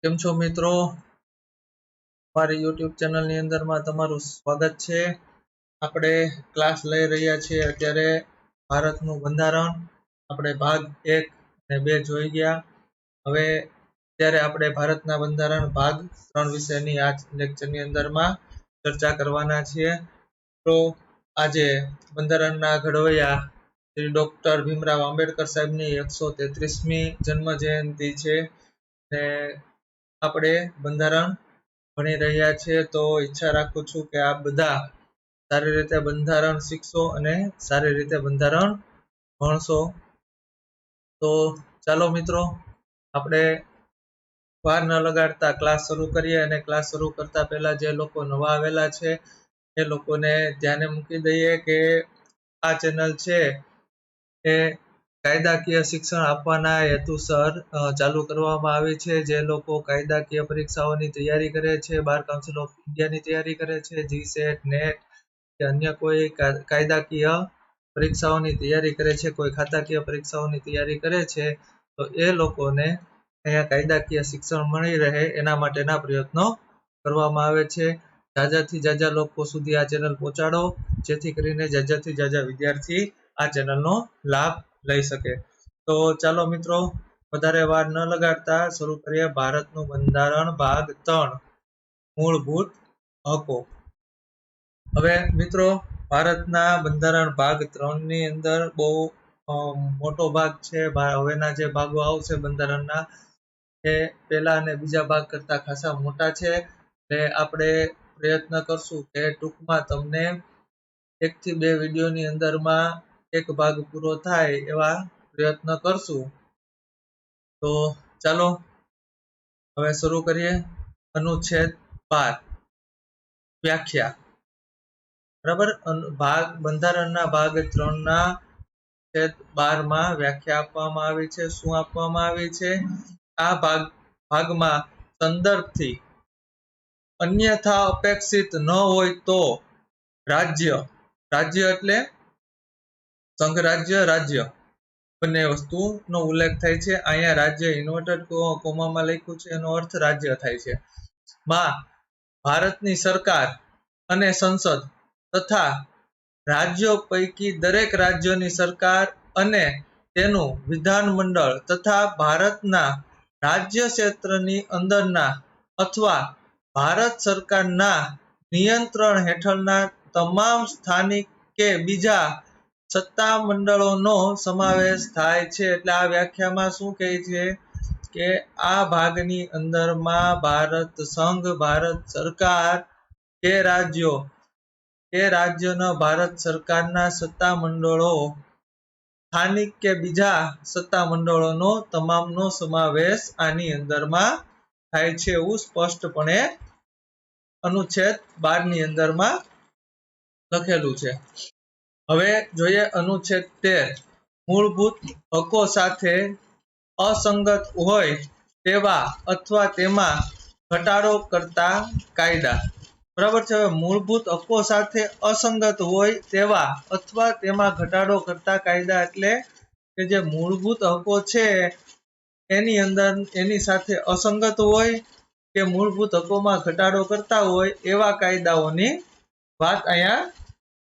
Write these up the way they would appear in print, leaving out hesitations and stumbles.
કેમ છો મિત્રો? મારી YouTube ચેનલની અંદરમાં તમારું સ્વાગત છે. આપણે ક્લાસ લઈ રહ્યા છીએ અત્યારે ભારતનું બંધારણ. આપણે ભાગ 1 અને 2 જોઈ ગયા. હવે અત્યારે આપણે ભારતના બંધારણ ભાગ 3 વિશેની આ લેક્ચરની અંદરમાં ચર્ચા કરવાના છીએ. તો આજે બંધારણના ઘડવૈયા શ્રી ડોક્ટર ભીમરાવ આંબેડકર સાહેબની 133મી જન્મ જયંતિ છે. ને આપણે બંધારણ ભણી રહ્યા છીએ, તો ઈચ્છા રાખું છું કે આપ બધા સારી રીતે બંધારણ શીખશો અને સારી રીતે બંધારણ ભણશો. તો ચાલો મિત્રો, આપણે વાર ન લગાડતા ક્લાસ શરૂ કરીએ. અને ક્લાસ શરૂ કરતા પહેલા જે લોકો નવા આવેલા છે એ લોકોને ધ્યાને મૂકી દઈએ કે આ ચેનલ છે એ કાયદાકીય શિક્ષણ આપવાના હેતુસર ચાલુ કરવામાં આવી છે. જે લોકો કાયદાકીય પરીક્ષાઓની તૈયારી કરે છે, બાર કાઉન્સિલ ઓફ ઇન્ડિયાની તૈયારી કરે છે, જીસેટ, નેટ કે અન્ય કોઈ કાયદાકીય પરીક્ષાઓની તૈયારી કરે છે, કોઈ ખાતાકીય પરીક્ષાઓની તૈયારી કરે છે, તો એ લોકોને અહીંયા કાયદાકીય શિક્ષણ મળી રહે એના માટેના પ્રયત્નો કરવામાં આવે છે. જાજાથી જાજા લોકો સુધી આ ચેનલ પહોંચાડો, જેથી કરીને જાજાથી જાજા વિદ્યાર્થી આ ચેનલનો લાભ લઈ શકે. તો ચાલો મિત્રો, વધારે વાર ન લગાડતા શરૂ કરીએ. ભારતનું બંધારણ ભાગ 3, મૂળભૂત હકો. હવે મિત્રો, ભારતના બંધારણ ભાગ 3 ની અંદર બહુ મોટો ભાગ છે. હવેના જે ભાગો આવશે બંધારણના એ પહેલા અને બીજા ભાગ કરતા ખાસા મોટા છે. એટલે આપણે પ્રયત્ન કરશું કે ટૂંકમાં તમને 1 થી 2 વિડીયોની અંદરમાં એક ભાગ પૂરો થાય એવા પ્રયત્ન કરશું. તો ચાલો હવે શરૂ કરીએ. અનુચ્છેદ 12, વ્યાખ્યા. બરાબર, બંધારણના ભાગ 3ના છેદ 12માં વ્યાખ્યા આપવામાં આવી છે. શું આપવામાં આવી છે? આ ભાગમાં સંદર્ભથી અન્યથા અપેક્ષિત ન હોય તો રાજ્ય એટલે સંઘ રાજ્ય, રાજ્ય બંને વસ્તુનો ઉલ્લેખ થાય છે. અહીંયા રાજ્ય ઇન્વર્ટેડ કોમામાં લખ્યું છે, એનો અર્થ રાજ્ય થાય છે. માં ભારતની સરકાર અને સંસદ તથા રાજ્યો પૈકી દરેક રાજ્યની સરકાર અને તેનું વિધાનમંડળ તથા ભારતના રાજ્ય ક્ષેત્રની અંદરના અથવા ભારત સરકારના નિયંત્રણ હેઠળના તમામ સ્થાનિક કે બીજા સત્તા મંડળોનો સમાવેશ થાય છે. એટલે આ વ્યાખ્યામાં શું કહે છે કે આ ભાગની અંદરમાં ભારત સંઘ, ભારત સરકાર કે રાજ્યો કે રાજ્યના ભારત સરકારના સત્તા મંડળો, સ્થાનિક કે બીજા સત્તા મંડળોનો તમામનો સમાવેશ આની અંદરમાં થાય છે, એવું સ્પષ્ટપણે અનુચ્છેદ 12 ની અંદરમાં લખેલું છે. હવે જોઈએ અનુચ્છેદ 13, મૂળભૂત હકો સાથે અસંગત હોય તેવા અથવા તેમાં ઘટાડો કરતા કાયદા. બરાબર છે. હવે મૂળભૂત હકો સાથે અસંગત હોય તેવા અથવા તેમાં ઘટાડો કરતા કાયદા એટલે કે જે મૂળભૂત હકો છે એની અંદર એની સાથે અસંગત હોય કે મૂળભૂત હકોમાં ઘટાડો કરતા હોય એવા કાયદાઓની વાત અહીંયા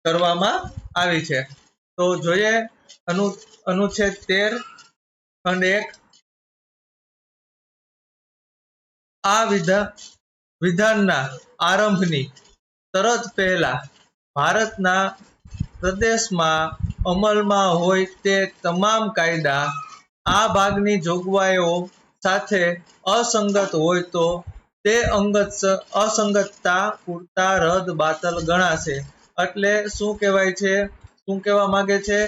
કરવામાં આવી છે. તો જોઈએ અનુચ્છેદ 13 ખંડ 1. આ વિધાનના આરંભની તરત પહેલા ભારતના પ્રદેશમાં અમલમાં હોય તે તમામ કાયદા આ ભાગની જોગવાઈઓ સાથે અસંગત હોય તો તે અસંગતતા પૂરતા રદ બાતલ ગણાશે. એટલે શું કહેવાય છે? શું કહેવા માંગે છે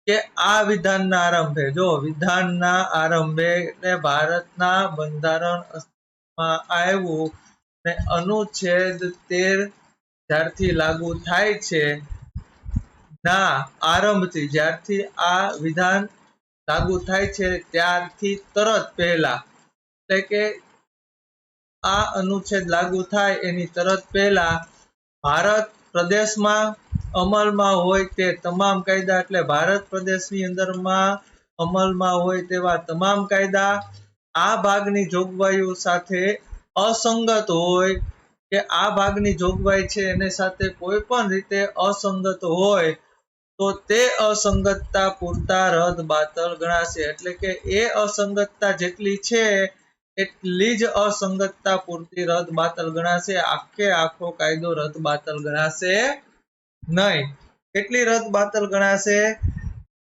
કે આ વિધાનના આરંભે, જો વિધાનના આરંભે એટલે ભારતના બંધારણમાં આવ્યું ને અનુચ્છેદ 13 જ્યારથી લાગુ થાય છે ના આરંભથી, જ્યારથી આ વિધાન લાગુ થાય છે ત્યારથી તરત પહેલા, એટલે કે આ અનુચ્છેદ લાગુ થાય એની તરત પહેલા ભારત પ્રદેશમાં અમલમાં હોય તે તમામ કાયદા, એટલે ભારત પ્રદેશની અંદરમાં અમલમાં હોય તેવા તમામ કાયદા આ ભાગની જોગવાઈઓ સાથે અસંગત હોય કે આ ભાગની જોગવાઈ છે એની સાથે કોઈ પણ રીતે અસંગત હોય તો તે અસંગતતા પૂરતા રદ બાતલ ગણાશે. એટલે કે એ અસંગતતા જેટલી છે એટલી જ અસંગતતા પૂરતી રદ બાતલ ગણાશે. આખે આખો કાયદો રદ બાતલ ગણાશે નહીં. કેટલી રદ બાતલ ગણાશે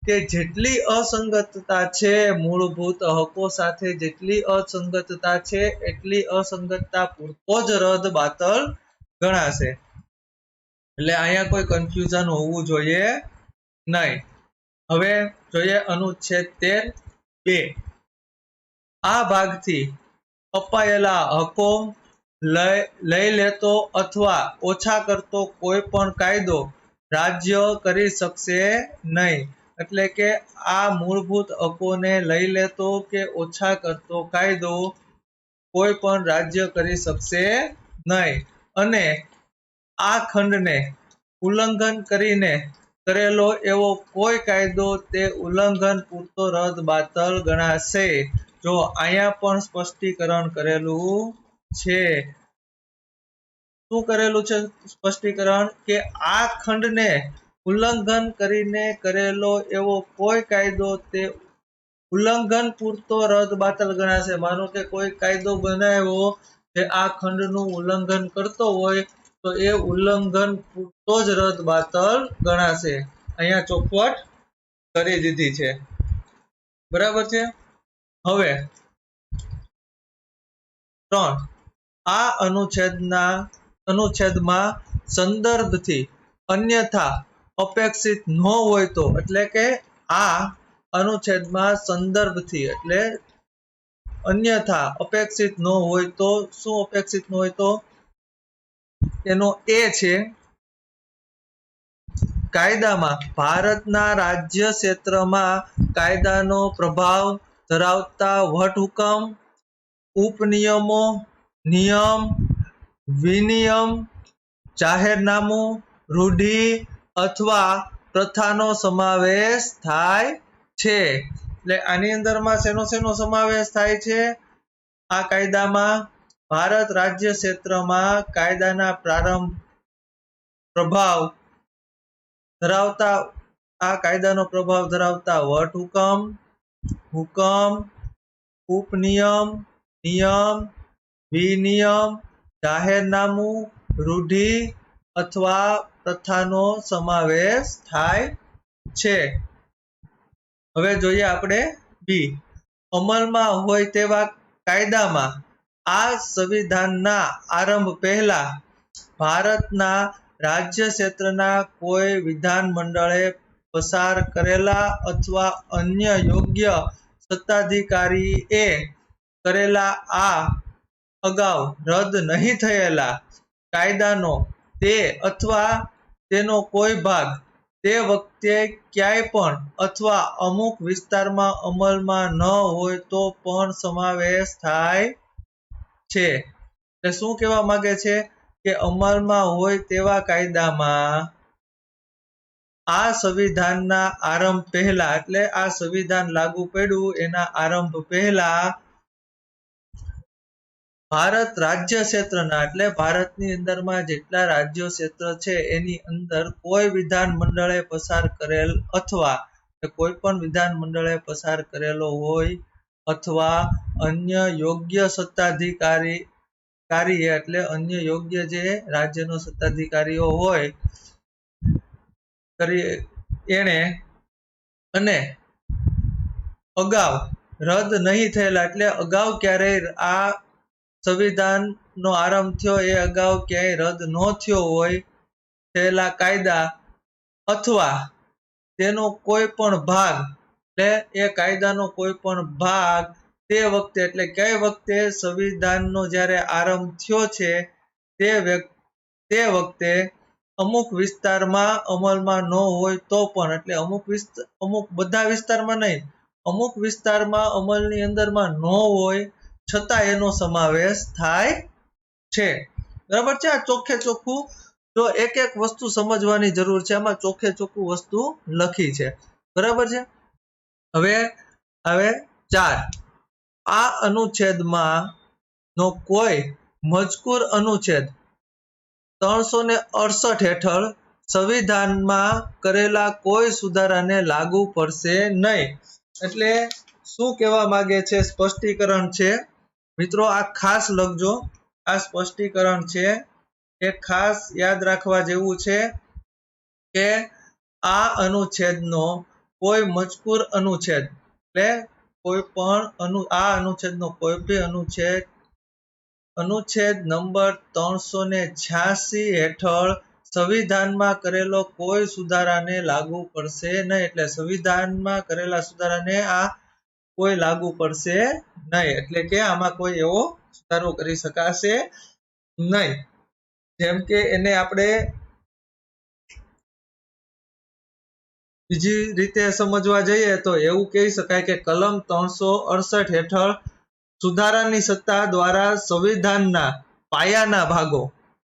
કે જેટલી અસંગતતા છે મૂળભૂત હકો સાથે જેટલી અસંગતતા છે એટલી અસંગતતા પૂરતો જ રદ બાતલ ગણાશે. એટલે અહીંયા કોઈ કન્ફ્યુઝન હોવું જોઈએ નહીં. હવે જોઈએ અનુચ્છેદ 13(2). આ ભાગથી અપાયેલા હકો લઈ લેતો અથવા ઓછા કરતો કોઈ પણ કાયદો રાજ્ય કરી શકશે નહીં. એટલે કે આ મૂળભૂત હકોને લઈ લેતો કે ઓછા કરતો કાયદો કોઈ પણ રાજ્ય કરી શકશે નહીં. અને આ ખંડને ઉલ્લંઘન કરીને કરેલો એવો કોઈ કાયદો તે ઉલ્લંઘન પૂરતો રદ બાતલ ગણાશે. જો અહીંયા પણ સ્પષ્ટીકરણ કરેલું છે. શું કરેલું છે સ્પષ્ટીકરણ? કે આ ખંડને ઉલ્લંઘન કરીને કરેલો એવો કોઈ કાયદો તે ઉલ્લંઘન પૂરતો રદ બાતલ ગણાશે. માનો કે કોઈ કાયદો બનાવ્યો જે આ ખંડનું ઉલ્લંઘન કરતો હોય તો એ ઉલ્લંઘન પૂરતો જ રદ બાતલ ગણાશે. અહીંયા ચોખવટ કરી દીધી છે. બરાબર છે. હવે 3. આ અનુચ્છેદમાં સંદર્ભથી અન્યથા અપેક્ષિત ન હોય તો, એટલે કે આ અનુચ્છેદમાં સંદર્ભથી એટલે અન્યથા અપેક્ષિત ન હોય તો શું અપેક્ષિત ન હોય તો એનો એ છે કાયદામાં ભારતના રાજ્ય ક્ષેત્રમાં કાયદાનો પ્રભાવ ધરાવતા વટહુકમ, ઉપનિયમો, નિયમ, વિનિયમ, જાહેરનામું, રૂઢિ અથવા પ્રથાનો સમાવેશ થાય છે. એટલે આની અંદરમાં શેનો સમાવેશ થાય છે? આ કાયદામાં ભારત રાજ્ય ક્ષેત્રમાં કાયદાના પ્રભાવ ધરાવતા વટહુકમ, હુકમ, ઉપનિયમ, નિયમ, વિનિયમ, જાહેરનામું, રૂઢિ અથવા પ્રથાનો સમાવેશ થાય છે. હવે જોઈએ આપણે બી. અમલમાં હોય તેવા કાયદામાં આ સંવિધાનના આરંભ પહેલા ભારતના રાજ્ય ક્ષેત્રના કોઈ વિધાન મંડળે પસાર કરેલા અથવા અન્ય યોગ્ય સત્તાધિકારીએ કરેલા આ અગાઉ રદ નહીં થયેલા કાયદાનો તે અથવા તેનો કોઈ ભાગ તે વખતે ક્યાંય પણ અથવા અમુક વિસ્તારમાં અમલમાં ન હોય તો પણ સમાવેશ થાય છે. એટલે શું કહેવા માંગે છે કે અમલમાં હોય તેવા કાયદામાં આ સંવિધાનના આરંભ પહેલા એટલે આ સંવિધાન લાગુ પડ્યું એના આરંભ પહેલા ભારત રાજ્ય ક્ષેત્રના એટલે ભારતની અંદરમાં જેટલા રાજ્ય ક્ષેત્ર છે એની અંદર કોઈ વિધાન મંડળે પસાર કરેલ અથવા કોઈ પણ વિધાન મંડળે પસાર કરેલો હોય અથવા અન્ય યોગ્ય સત્તાધિકારી એટલે અન્ય યોગ્ય જે રાજ્યનો સત્તાધિકારીઓ હોય એને અને અગાઉ રદ નહીં થયેલા એટલે અગાઉ ક્યારેય આ સંવિધાનનો આરંભ થયો એ અગાઉ ક્યાંય રદ ન થયો હોય થયેલા કાયદા અથવા તેનો કોઈ પણ ભાગ એટલે એ કાયદાનો કોઈ પણ ભાગ તે વખતે એટલે કઈ વખતે સંવિધાનનો જ્યારે આરંભ થયો છે તે વખતે અમુક વિસ્તારમાં અમલમાં ન હોય તો પણ એટલે અમુક બધા વિસ્તારમાં નહીં અમુક વિસ્તારમાં અમલની અંદરમાં ન હોય છતાં એનો સમાવેશ થાય છે. બરાબર છે. આ ચોખ્ખે ચોખ્ખું તો એક એક વસ્તુ સમજવાની જરૂર છે. આમાં ચોખ્ખે ચોખ્ખું વસ્તુ લખી છે. બરાબર છે. હવે 4 આ અનુચ્છેદમાં નો કોઈ મજકૂર અનુચ્છેદ 368 હેઠળ સંવિધાનમાં કરેલા કોઈ સુધારાને લાગુ પડશે નહીં. એટલે શું કહેવા માંગે છે? સ્પષ્ટીકરણ છે મિત્રો, આ ખાસ લખજો. આ સ્પષ્ટીકરણ છે એ ખાસ યાદ રાખવા જેવું છે કે આ અનુચ્છેદનો કોઈ મજકૂર અનુચ્છેદ એટલે કોઈ પણ આ અનુચ્છેદનો કોઈ બી અનુચ્છેદ નંબર 386 હેઠળ સંવિધાનમાં કરેલો કોઈ સુધારાને લાગુ પડશે નહીં. એટલે સંવિધાનમાં કરેલા સુધારાને આ કોઈ લાગુ પડશે નહીં. એટલે કે આમાં કોઈ એવો સુધારો કરી શકાશે નહીં. જેમ કે એને આપણે બીજી રીતે સમજવા જઈએ તો એવું કહી શકાય કે કલમ 368 હેઠળ સુધારાની સત્તા દ્વારા સંવિધાનના પાયાના ભાગો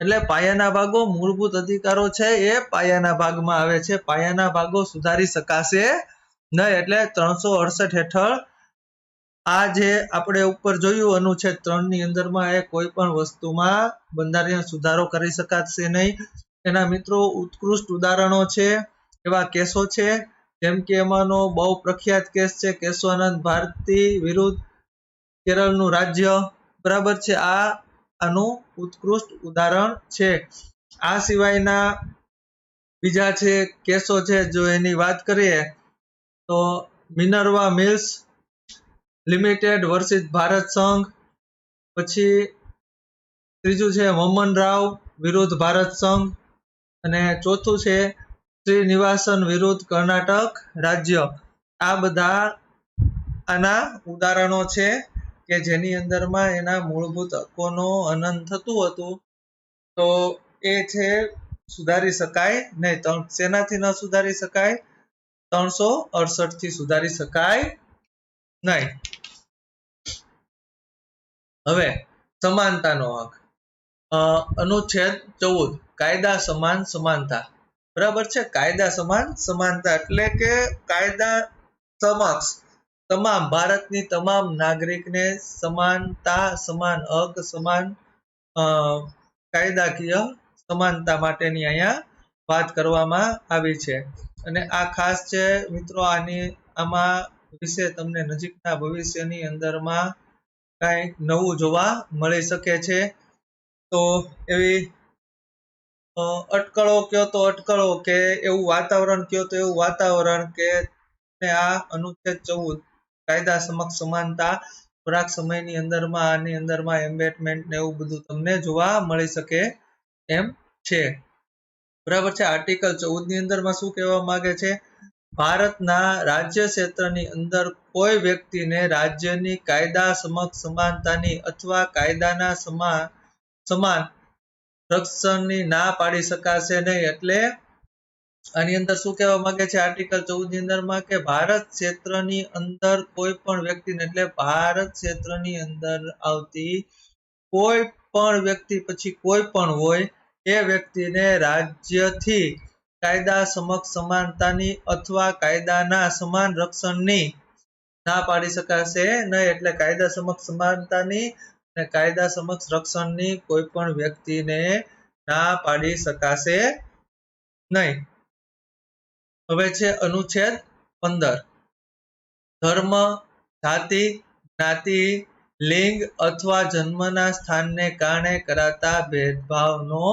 એટલે પાયાના ભાગો મૂળભૂત અધિકારો છે એ પાયાના ભાગમાં આવે છે. પાયાના ભાગો સુધારી શકાશે નહીં. એટલે 368 હેઠળ આ જે આપણે ઉપર જોયું અનુચ્છેદ 3 ની અંદરમાં એ કોઈ પણ વસ્તુમાં બંધારણીય સુધારો કરી શકાશે નહીં. એના મિત્રો ઉત્કૃષ્ટ ઉદાહરણો છે, એવા કેસો છે. જેમ કે એમાંનો બહુ પ્રખ્યાત કેસ છે કેશવાનંદ ભારતી વિરુદ્ધ કેરળનું રાજ્ય. બરાબર છે, આનું ઉત્કૃષ્ટ ઉદાહરણ છે. આ સિવાયના બીજા છે કેસો છે, જો એની વાત કરીએ તો મિનર્વા મિલ્સ લિમિટેડ વર્સિસ ભારત સંઘ, પછી ત્રીજું છે મમન રાવ વિરુદ્ધ ભારત સંઘ, અને ચોથું છે શ્રીનિવાસન વિરુદ્ધ કર્ણાટક રાજ્ય. આ બધા આના ઉદાહરણો છે કે જેની અંદરમાં એના મૂળભૂત હકોનો હનન થતું હતું. તો એ છે સુધારી શકાય નહીં. શેનાથી ન સુધારી શકાય? 368 થી સુધારી શકાય નહીં. હવે સમાનતાનો હક, અનુચ્છેદ 14 કાયદા સમાન સમાનતા. બરાબર છે, કાયદા સમાન સમાનતા એટલે કે કાયદા સમક્ષ તમામ ભારતની તમામ નાગરિકને સમાનતા, સમાન હક, સમાન કાયદાકીય સમાનતા માટેની અહીંયા વાત કરવામાં આવી છે. અને આ ખાસ છે મિત્રો, આમાં વિશે તમને નજીકના ભવિષ્યની અંદરમાં કાંઈક નવું જોવા મળી શકે છે. તો એવી અટકળો કયો તો અટકળો, કે એવું વાતાવરણ કયો તો એવું વાતાવરણ કે આ અનુચ્છેદ 14 કાયદા સમક્ષ સમાનતા થોડાક સમયની અંદરમાં આની અંદરમાં એમ્બેડમેન્ટ ને એવું બધું તમને જોવા મળી શકે એમ છે. બરાબર છે. આર્ટિકલ 14 ની અંદરમાં શું કહેવા માંગે છે? ભારતના રાજ્ય ક્ષેત્રની અંદર કોઈ વ્યક્તિને રાજ્યની કાયદા સમક્ષ સમાનતાની અથવા કાયદાના સમાન રક્ષણની ના પાડી શકાશે નહીં. એટલે આની અંદર શું કહેવા માંગે છે આર્ટિકલ 14 ની અંદરમાં કે ભારત ક્ષેત્રની અંદર કોઈ પણ વ્યક્તિને એટલે ભારત ક્ષેત્રની અંદર આવતી કોઈ પણ વ્યક્તિ પછી કોઈ પણ હોય એ વ્યક્તિને રાજ્યથી કાયદા સમક્ષ સમાનતાની અથવા કાયદાના સમાન રક્ષણની ના પાડી શકાશે નહીં. એટલે કાયદા સમક્ષ સમાનતાની અને કાયદા સમક્ષ રક્ષણની કોઈ પણ વ્યક્તિને ના પાડી શકાશે નહીં. હવે છે અનુચ્છેદ 15 ધર્મ, જાતિ, જ્ઞાતિ, લિંગ અથવા જન્મના સ્થાનને કારણે કરાતા ભેદભાવનો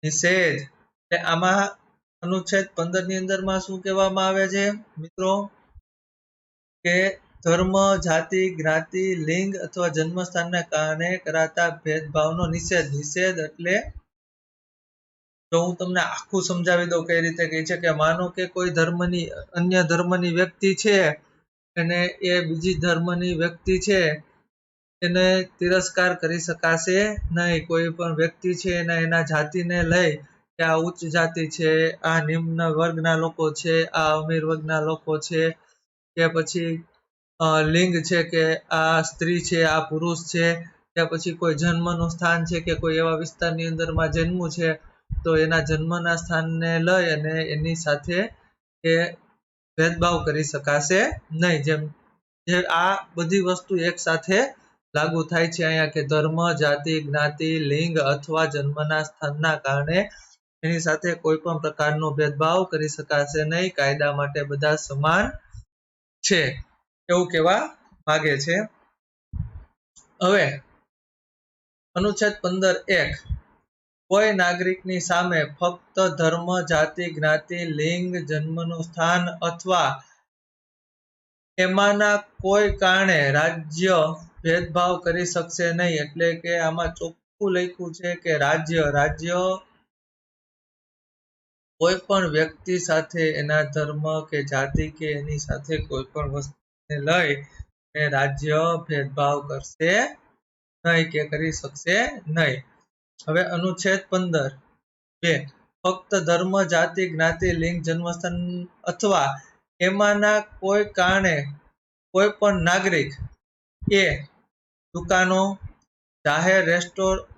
નિષેધ. એટલે આમાં અનુચ્છેદ 15 ની અંદરમાં શું કહેવામાં આવે છે મિત્રો? કે ધર્મ, જાતિ, જ્ઞાતિ, લિંગ અથવા જન્મસ્થાનને કારણે કરાતા ભેદભાવનો નિષેધ. નિષેધ એટલે જો હું તમને આખું સમજાવી દઉં કઈ રીતે કહે છે કે માનો કે કોઈ અન્ય ધર્મની વ્યક્તિ છે અને એ બીજી ધર્મની વ્યક્તિ છે એને તિરસ્કાર કરી શકાશે નહીં. કોઈ પણ વ્યક્તિ છે એના જાતિને લઈ કે આ ઉચ્ચ જાતિ છે, આ નિમ્ન વર્ગના લોકો છે, આ અમીર વર્ગના લોકો છે, કે પછી લિંગ છે કે આ સ્ત્રી છે, આ પુરુષ છે, કે પછી કોઈ જન્મનું સ્થાન છે કે કોઈ એવા વિસ્તારની અંદરમાં જન્મ્યું છે તો એના જન્મના સ્થાનને લઈ અને એની સાથે એ ભેદભાવ કરી શકાશે નહીં. આ બધી વસ્તુ એક સાથે લાગુ થાય છે અહીંયા કે ધર્મ, જાતિ, જ્ઞાતિ, લિંગ અથવા જન્મના સ્થાનના કારણે એની સાથે કોઈ પણ પ્રકારનો ભેદભાવ કરી શકાશે નહીં. કાયદા માટે બધા સમાન છે એવું કહેવા માંગે છે. હવે અનુચ્છેદ 15(1) કોઈ નાગરિકની સામે ફક્ત ધર્મ, જાતિ, જ્ઞાતિ, લિંગ, જન્મનું સ્થાન અથવા એમાંના કોઈ કારણે રાજ્ય ભેદભાવ કરી શકશે નહીં. એટલે કે આમાં ચોખ્ખું લખ્યું છે કે રાજ્ય કોઈ પણ વ્યક્તિ સાથે એના ધર્મ કે જાતિ કે એની સાથે કોઈ પણ વસ્તુને લઈ અને રાજ્ય ભેદભાવ કરશે નહીં કે કરી શકશે નહીં. હવે અનુચ્છેદ 15(2) ફક્ત ધર્મ, જાતિ, જ્ઞાતિ, લિંગ, જન્મસ્થાન અથવા એમાંના કોઈ કારણે કોઈ પણ નાગરિક એ દુકાનો, જાહેર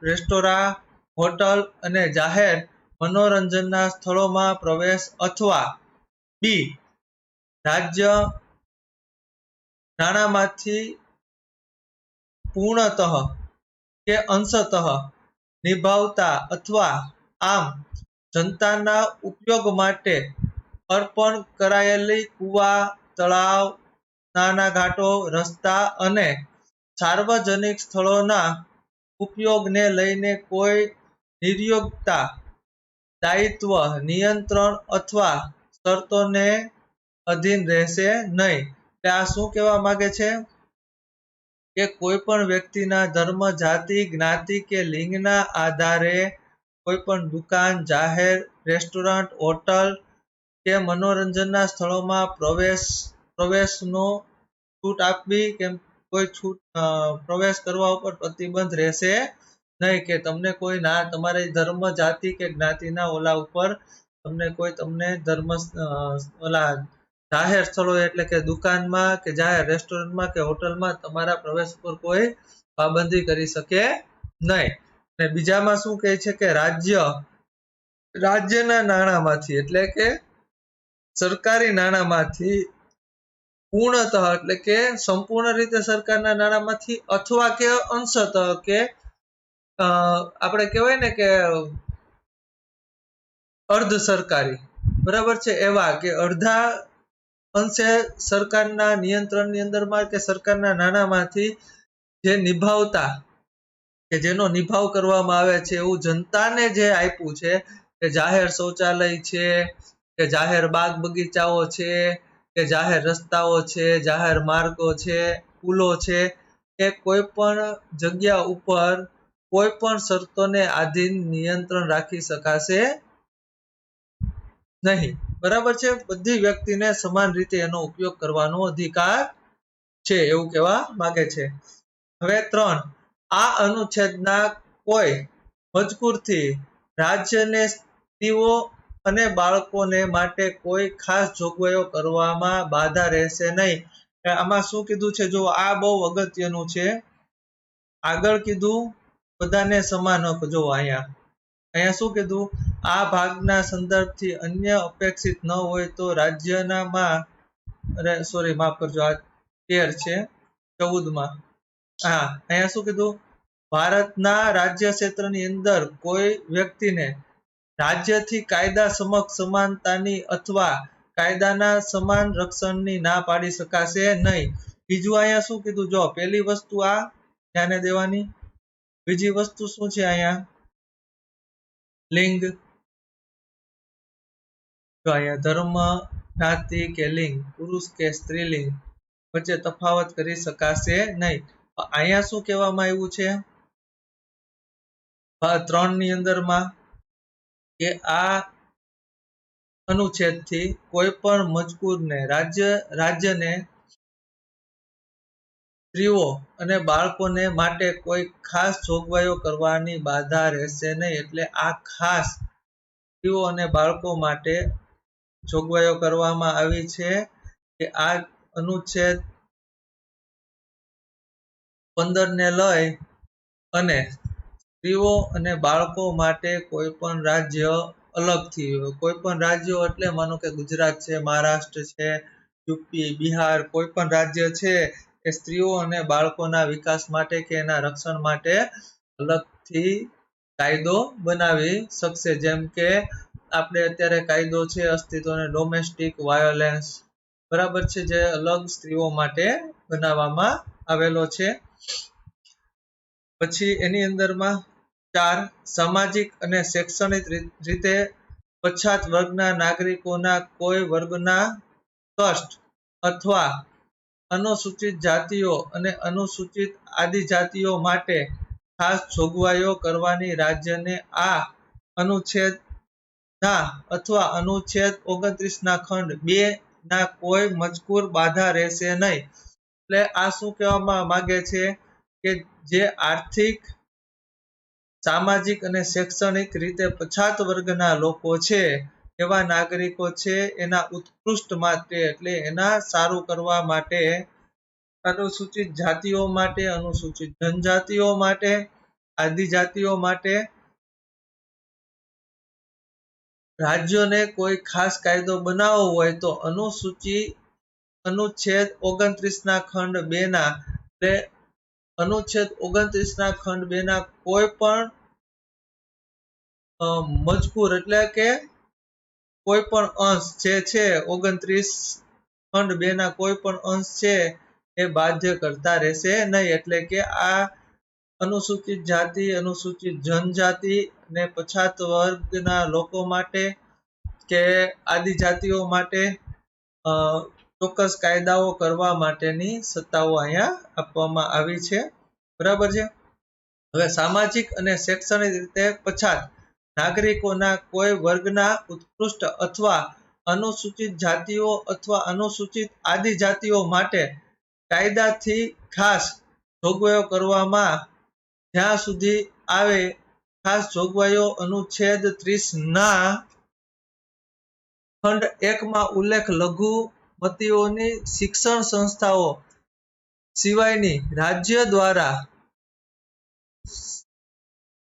રેસ્ટોરાં, હોટલ અને જાહેર મનોરંજનના સ્થળોમાં પ્રવેશ અથવા બી રાજ્ય નાણાંમાંથી પૂર્ણતઃ કે અંશતઃ નિભાવતા અથવા આમ જનતાના ઉપયોગ માટે અર્પણ કરાયેલી કુવા, તળાવ, નાના ઘાટો, રસ્તા અને સાર્વજનિક સ્થળોના ઉપયોગને લઈને કોઈ નિર્યોગ્યતા, દાયિત્વ, નિયંત્રણ અથવા શરતોને અધીન રહેશે નહીં. એટલે આ શું કહેવા માંગે છે કે કોઈ પણ વ્યક્તિના ધર્મ, જાતિ, જ્ઞાતિ કે લિંગના આધારે કોઈ પણ દુકાન, જાહેર રેસ્ટોરન્ટ, હોટલ કે મનોરંજનના સ્થળોમાં પ્રવેશનો છૂટ આપવી કે કોઈ પ્રવેશ કરવા ઉપર પ્રતિબંધ રહેશે નહીં. કે તમને કોઈ તમારી ધર્મ, જાતિ કે જ્ઞાતિના ઓલા ઉપર તમને ધર્મ જાહેર સ્થળો એટલે કે દુકાનમાં કે જાહેર રેસ્ટોરન્ટમાં કે હોટલમાં તમારા પ્રવેશ ઉપર કોઈ પાબંદી કરી શકે નહીં. અને બીજામાં શું કહે છે કે રાજ્યના નાણાંમાંથી એટલે કે સરકારી નાણાંમાંથી પૂર્ણતઃ એટલે કે સંપૂર્ણ રીતે સરકારના નાણાંમાંથી અથવા કે અંશતઃ કે આપણે કહેવાય ને કે અર્ધ સરકારી, બરાબર છે, એવા કે અડધા અંશે સરકારના નિયંત્રણની અંદરમાં કે સરકારના નાણાંમાંથી જે નિભાવતા કે જેનો નિભાવ કરવામાં આવે છે એવું જનતાને જે આપ્યું છે કે જાહેર શૌચાલય છે કે જાહેર બાગ બગીચાઓ છે કે જાહેર રસ્તાઓ છે, જાહેર માર્ગો છે, પુલો છે, એ કોઈ પણ જગ્યા ઉપર કોઈ પણ શરતોને આધીન નિયંત્રણ રાખી શકાશે નહીં. બરાબર છે. બધી વ્યક્તિને સમાન રીતે એનો ઉપયોગ કરવાનો અધિકાર છે એવું કહેવા માંગે છે. હવે 3, આ અનુચ્છેદના કોઈ મજકૂરથી રાજ્યને સ્ત્રીઓ અને બાળકોને માટે કોઈ ખાસ જોગવાઈઓ કરવામાં બાધા રહેશે નહીં. આમાં શું કીધું છે જો આ બહુ અગત્યનું છે. આગળ કીધું બધાને સમાન હક. જો અહીંયા શું કીધું, આ ભાગના સંદર્ભથી અન્ય અપેક્ષિત ન હોય તો રાજ્યનામાં માફ કરજો, આ 13 છે, 14માં અહીંયા શું કીધું, ભારતના રાજ્ય ક્ષેત્રની અંદર કોઈ વ્યક્તિને રાજ્યથી કાયદા સમક્ષ સમાનતાની અથવા કાયદાના સમાન રક્ષણની ના પાડી શકાશે નહીં. બીજું અહીંયા શું કીધું, જો પહેલી વસ્તુ આ ધ્યાને દેવાની, બીજી વસ્તુ શું છે અહીંયા લિંગ. જો અહીંયા ધર્મ, જ્ઞાતિ કે લિંગ, પુરુષ કે સ્ત્રીલિંગ વચ્ચે તફાવત કરી શકાશે નહીં. અહીંયા શું કહેવામાં આવ્યું છે 3 ની અંદરમાં કે આ અનુચ્છેદથી કોઈ પણ મજકૂરને રાજ્યને સ્ત્રીઓ અને બાળકોને માટે કોઈ ખાસ જોગવાઈઓ કરવાની બાધા રહેશે નહીં. એટલે આ ખાસ સ્ત્રીઓ અને બાળકો માટે જોગવાઈઓ કરવામાં આવી છે કે આ અનુચ્છેદ 15 ને લઈ અને સ્ત્રીઓ અને બાળકો માટે કોઈ પણ રાજ્ય અલગથી, કોઈ પણ રાજ્યો એટલે માનો કે ગુજરાત છે, મહારાષ્ટ્ર છે, યુપી, બિહાર કોઈ પણ રાજ્ય છે એ સ્ત્રીઓ અને બાળકોના વિકાસ માટે કે એના રક્ષણ માટે અલગથી કાયદો બનાવી શકશે. જેમ કે આપણે અત્યારે કાયદો છે અસ્તિત્વનો ડોમેસ્ટિક વાયોલેન્સ, બરાબર છે, જે અલગ સ્ત્રીઓ માટે બનાવવામાં આવેલો છે. પછી એની અંદરમાં 4 સામાજિક અને શૈક્ષણિક રીતે પછાત વર્ગના નાગરિકોના કોઈ વર્ગના કષ્ટ અથવા અનુસૂચિત જાતિઓ અને અનુસૂચિત આદિજાતિઓ માટે ખાસ જોગવાઈઓ કરવાની રાજ્યને આ અનુચ્છેદ ના અથવા અનુચ્છેદ 29 ના ખંડ 2 ના કોઈ મજકૂર બાધા રહેશે નહીં. એટલે આ શું કહેવામાં માંગે છે કે જે આર્થિક, સામાજિક અને શૈક્ષણિક રીતે પછાત વર્ગના લોકો છે, એવા નાગરિકો છે, એના ઉત્કૃષ્ટ માટે એટલે એના સારું કરવા માટે અનુસૂચિત જાતિઓ માટે, અનુસૂચિત જનજાતિઓ માટે, આદિજાતિઓ માટે રાજ્યોને કોઈ ખાસ કાયદો બનાવવો હોય તો અનુચ્છેદ 29 ના ખંડ 2 ના એટલે અનુચ્છેદ 29 ના ખંડ 2 ના કોઈ પણ મજકૂર એટલે કે કોઈ પણ અંશ જે છે 29 ખંડ 2 ના કોઈ પણ અંશ છે એ બાધ્ય કરતા રહેશે નહીં. એટલે કે આ અનુસૂચિત જાતિ, અનુસૂચિત જનજાતિ અને પછાત વર્ગના લોકો માટે કે આદિજાતિઓ માટે ચોક્કસ કાયદાઓ કરવા માટેની સત્તાઓ અહીંયા આપવામાં આવી છે. બરાબર છે. હવે સામાજિક અને શૈક્ષણિક રીતે પછાત નાગરિકોના કોઈ વર્ગના ઉત્કૃષ્ટ અથવા અનુસૂચિત જાતિઓ અથવા અનુસૂચિત આદિજાતિઓ માટે કાયદાથી ખાસ જોગવાઈઓ કરવામાં જ્યાં સુધી આવે ખાસ જોગવાઈઓ અનુચ્છેદ 30 ના ખંડ 1 માં ઉલ્લેખ લઘુમતીઓની શિક્ષણ સંસ્થાઓ સિવાયની રાજ્ય દ્વારા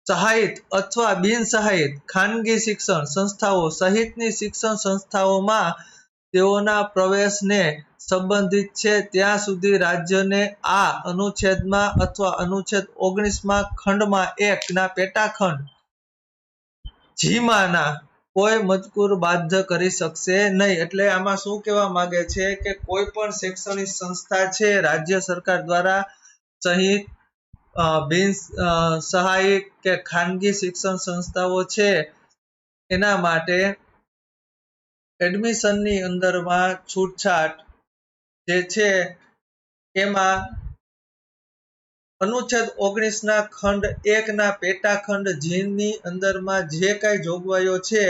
સહાયિત અથવા બિન સહાયિત ખાનગી શિક્ષણ સંસ્થાઓ સહિતની શિક્ષણ સંસ્થાઓમાં તેઓના પ્રવેશને સંબંધિત છે ત્યાં સુધી રાજ્યને આ અનુચ્છેદમાં અથવા અનુચ્છેદ 19માં ખંડમાં 1 ના પેટાખંડ જીમાંના કોઈ મજકૂર બાધ્ય કરી શકશે નહીં. એટલે આમાં શું કહેવા માંગે છે કે કોઈ પણ શૈક્ષણિક સંસ્થા છે રાજ્ય સરકાર દ્વારા સહિત બિન સહાયિક કે ખાનગી શિક્ષણ સંસ્થાઓ છે એના માટે એડમિશનની અંદરમાં છૂટછાટ જે છે એમાં અનુચ્છેદ 19 ના ખંડ 1 ના પેટાખંડ ની અંદરમાં જે કાંઈ જોગવાઈઓ છે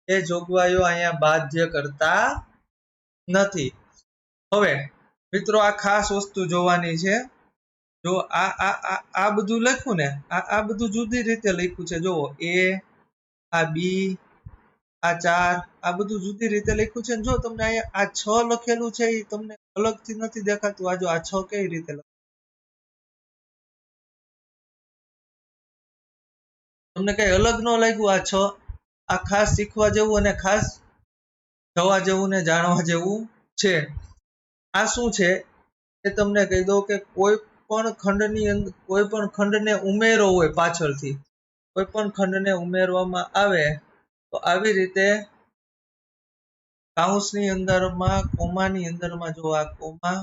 એ જોગવાઈઓ અહીંયા બાધ્ય કરતા નથી. હવે મિત્રો આ ખાસ વસ્તુ જોવાની છે. જો આ બધું લખ્યું ને આ બધું જુદી રીતે લખ્યું છે. જુઓ આ બી, આ 4 આ બધું જુદી રીતે લખ્યું છે. જો તમને અહીંયા આ 6 લખેલું છે એ તમને અલગથી નથી દેખાતું. આ જો આ 6 કઈ રીતે તમને કઈ અલગ ન લાગ્યું? આ 6 આ ખાસ શીખવા જેવું અને ખાસ જવા જેવું ને જાણવા જેવું છે. આ શું છે એ તમને કહી દઉં કે કોઈ પણ ખંડની અંદર કોઈ પણ ખંડને ઉમેરો હોય પાછળથી કોઈ પણ ખંડને ઉમેરવામાં આવે તો આવી રીતે કૌંસની અંદરમાં કોમાની અંદરમાં જો આ કોમા,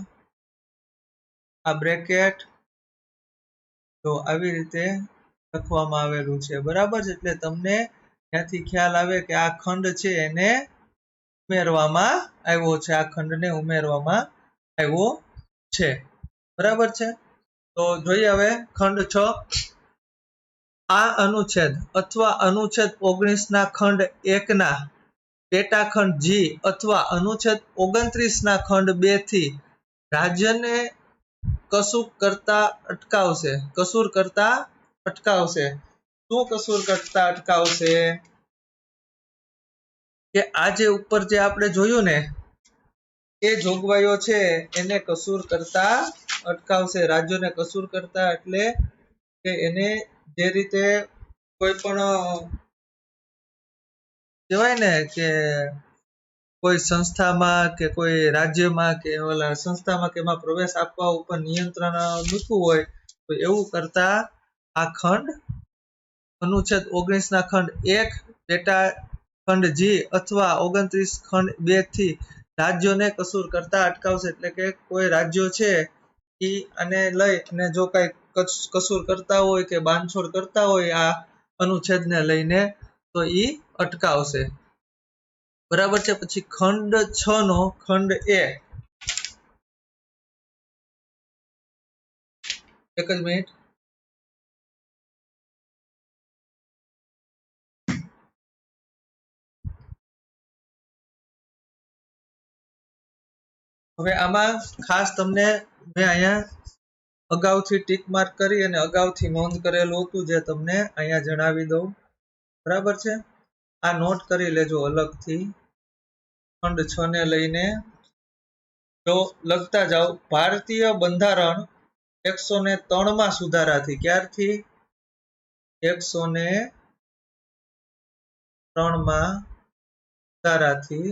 આ બ્રેકેટ તો આવી રીતે લખવામાં આવેલું છે. બરાબર છે. એટલે તમને ત્યાંથી ખ્યાલ આવે કે આ ખંડ છે એને ઉમેરવામાં આવ્યો છે. આ ખંડને ઉમેરવામાં આવ્યો છે. બરાબર છે. તો જોઈએ હવે ખંડ 6. આ અનુચ્છેદ અથવા અનુચ્છેદ 19 ના ખંડ 1 ના પેટાખંડ જી અથવા અનુચ્છેદ 29 ના ખંડ 2 થી રાજ્યને કસૂર કરતા અટકાવશે. કસૂર કરતા અટકાવશે. શું કસૂર કરતા અટકાવશે? કે આ જે ઉપર જે આપણે જોયું ને એ જોગવાઈઓ છે એને કસૂર કરતા અટકાવશે. રાજ્યોને કસૂર કરતા એટલે કે એને જે રીતે કોઈ પણ કહેવાય ને કે કોઈ સંસ્થામાં કે કોઈ રાજ્યમાં કે ઓલા સંસ્થામાં કે એમાં પ્રવેશ આપવા ઉપર નિયંત્રણ મૂકવું હોય તો એવું કરતા આ ખંડ અનુચ્છેદ 19 ના ખંડ 1 પેટા ખંડ જી અથવા 29 ખંડ 2 થી રાજ્યોને કસૂર કરતા અટકાવશે. એટલે કે કોઈ રાજ્યો છે ઈ આને લઈ અને જો કઈ કસૂર કરતા હોય કે બાંધછોડ કરતા હોય આ અનુચ્છેદને લઈને તો ઈ અટકાવશે. બરાબર છે. પછી ખંડ 6 નો ખંડ એ, એક જ મિનિટ. હવે આમાં ખાસ તમને મેં અહીંયા અગાઉથી ટીક માર્ક કરી અને અગાઉથી નોંધ કરેલું હતું જે તમને અહીંયા જણાવી દઉં. બરાબર છે. આ નોટ કરી લેજો અલગથી. ખંડ 6 ને લઈને જો લખતા જાઓ. ભારતીય બંધારણ 103 માં સુધારાથી, ક્યારથી? 103 માં સુધારાથી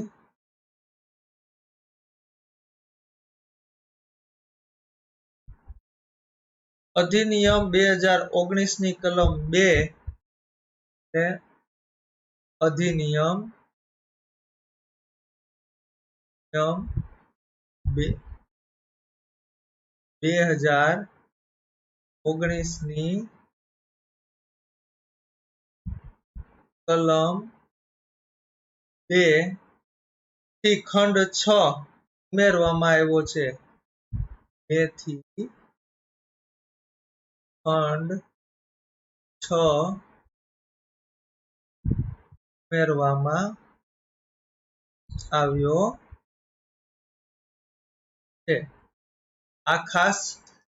અધિનિયમ 2019 ની કલમ 2 અધિનિયમ 2019 ની કલમ 2 થી ખંડ 6 ઉમેરવામાં આવ્યો છે. 2 થી ખંડ 6 ઉમેરવામાં આવ્યો છે. આ ખાસ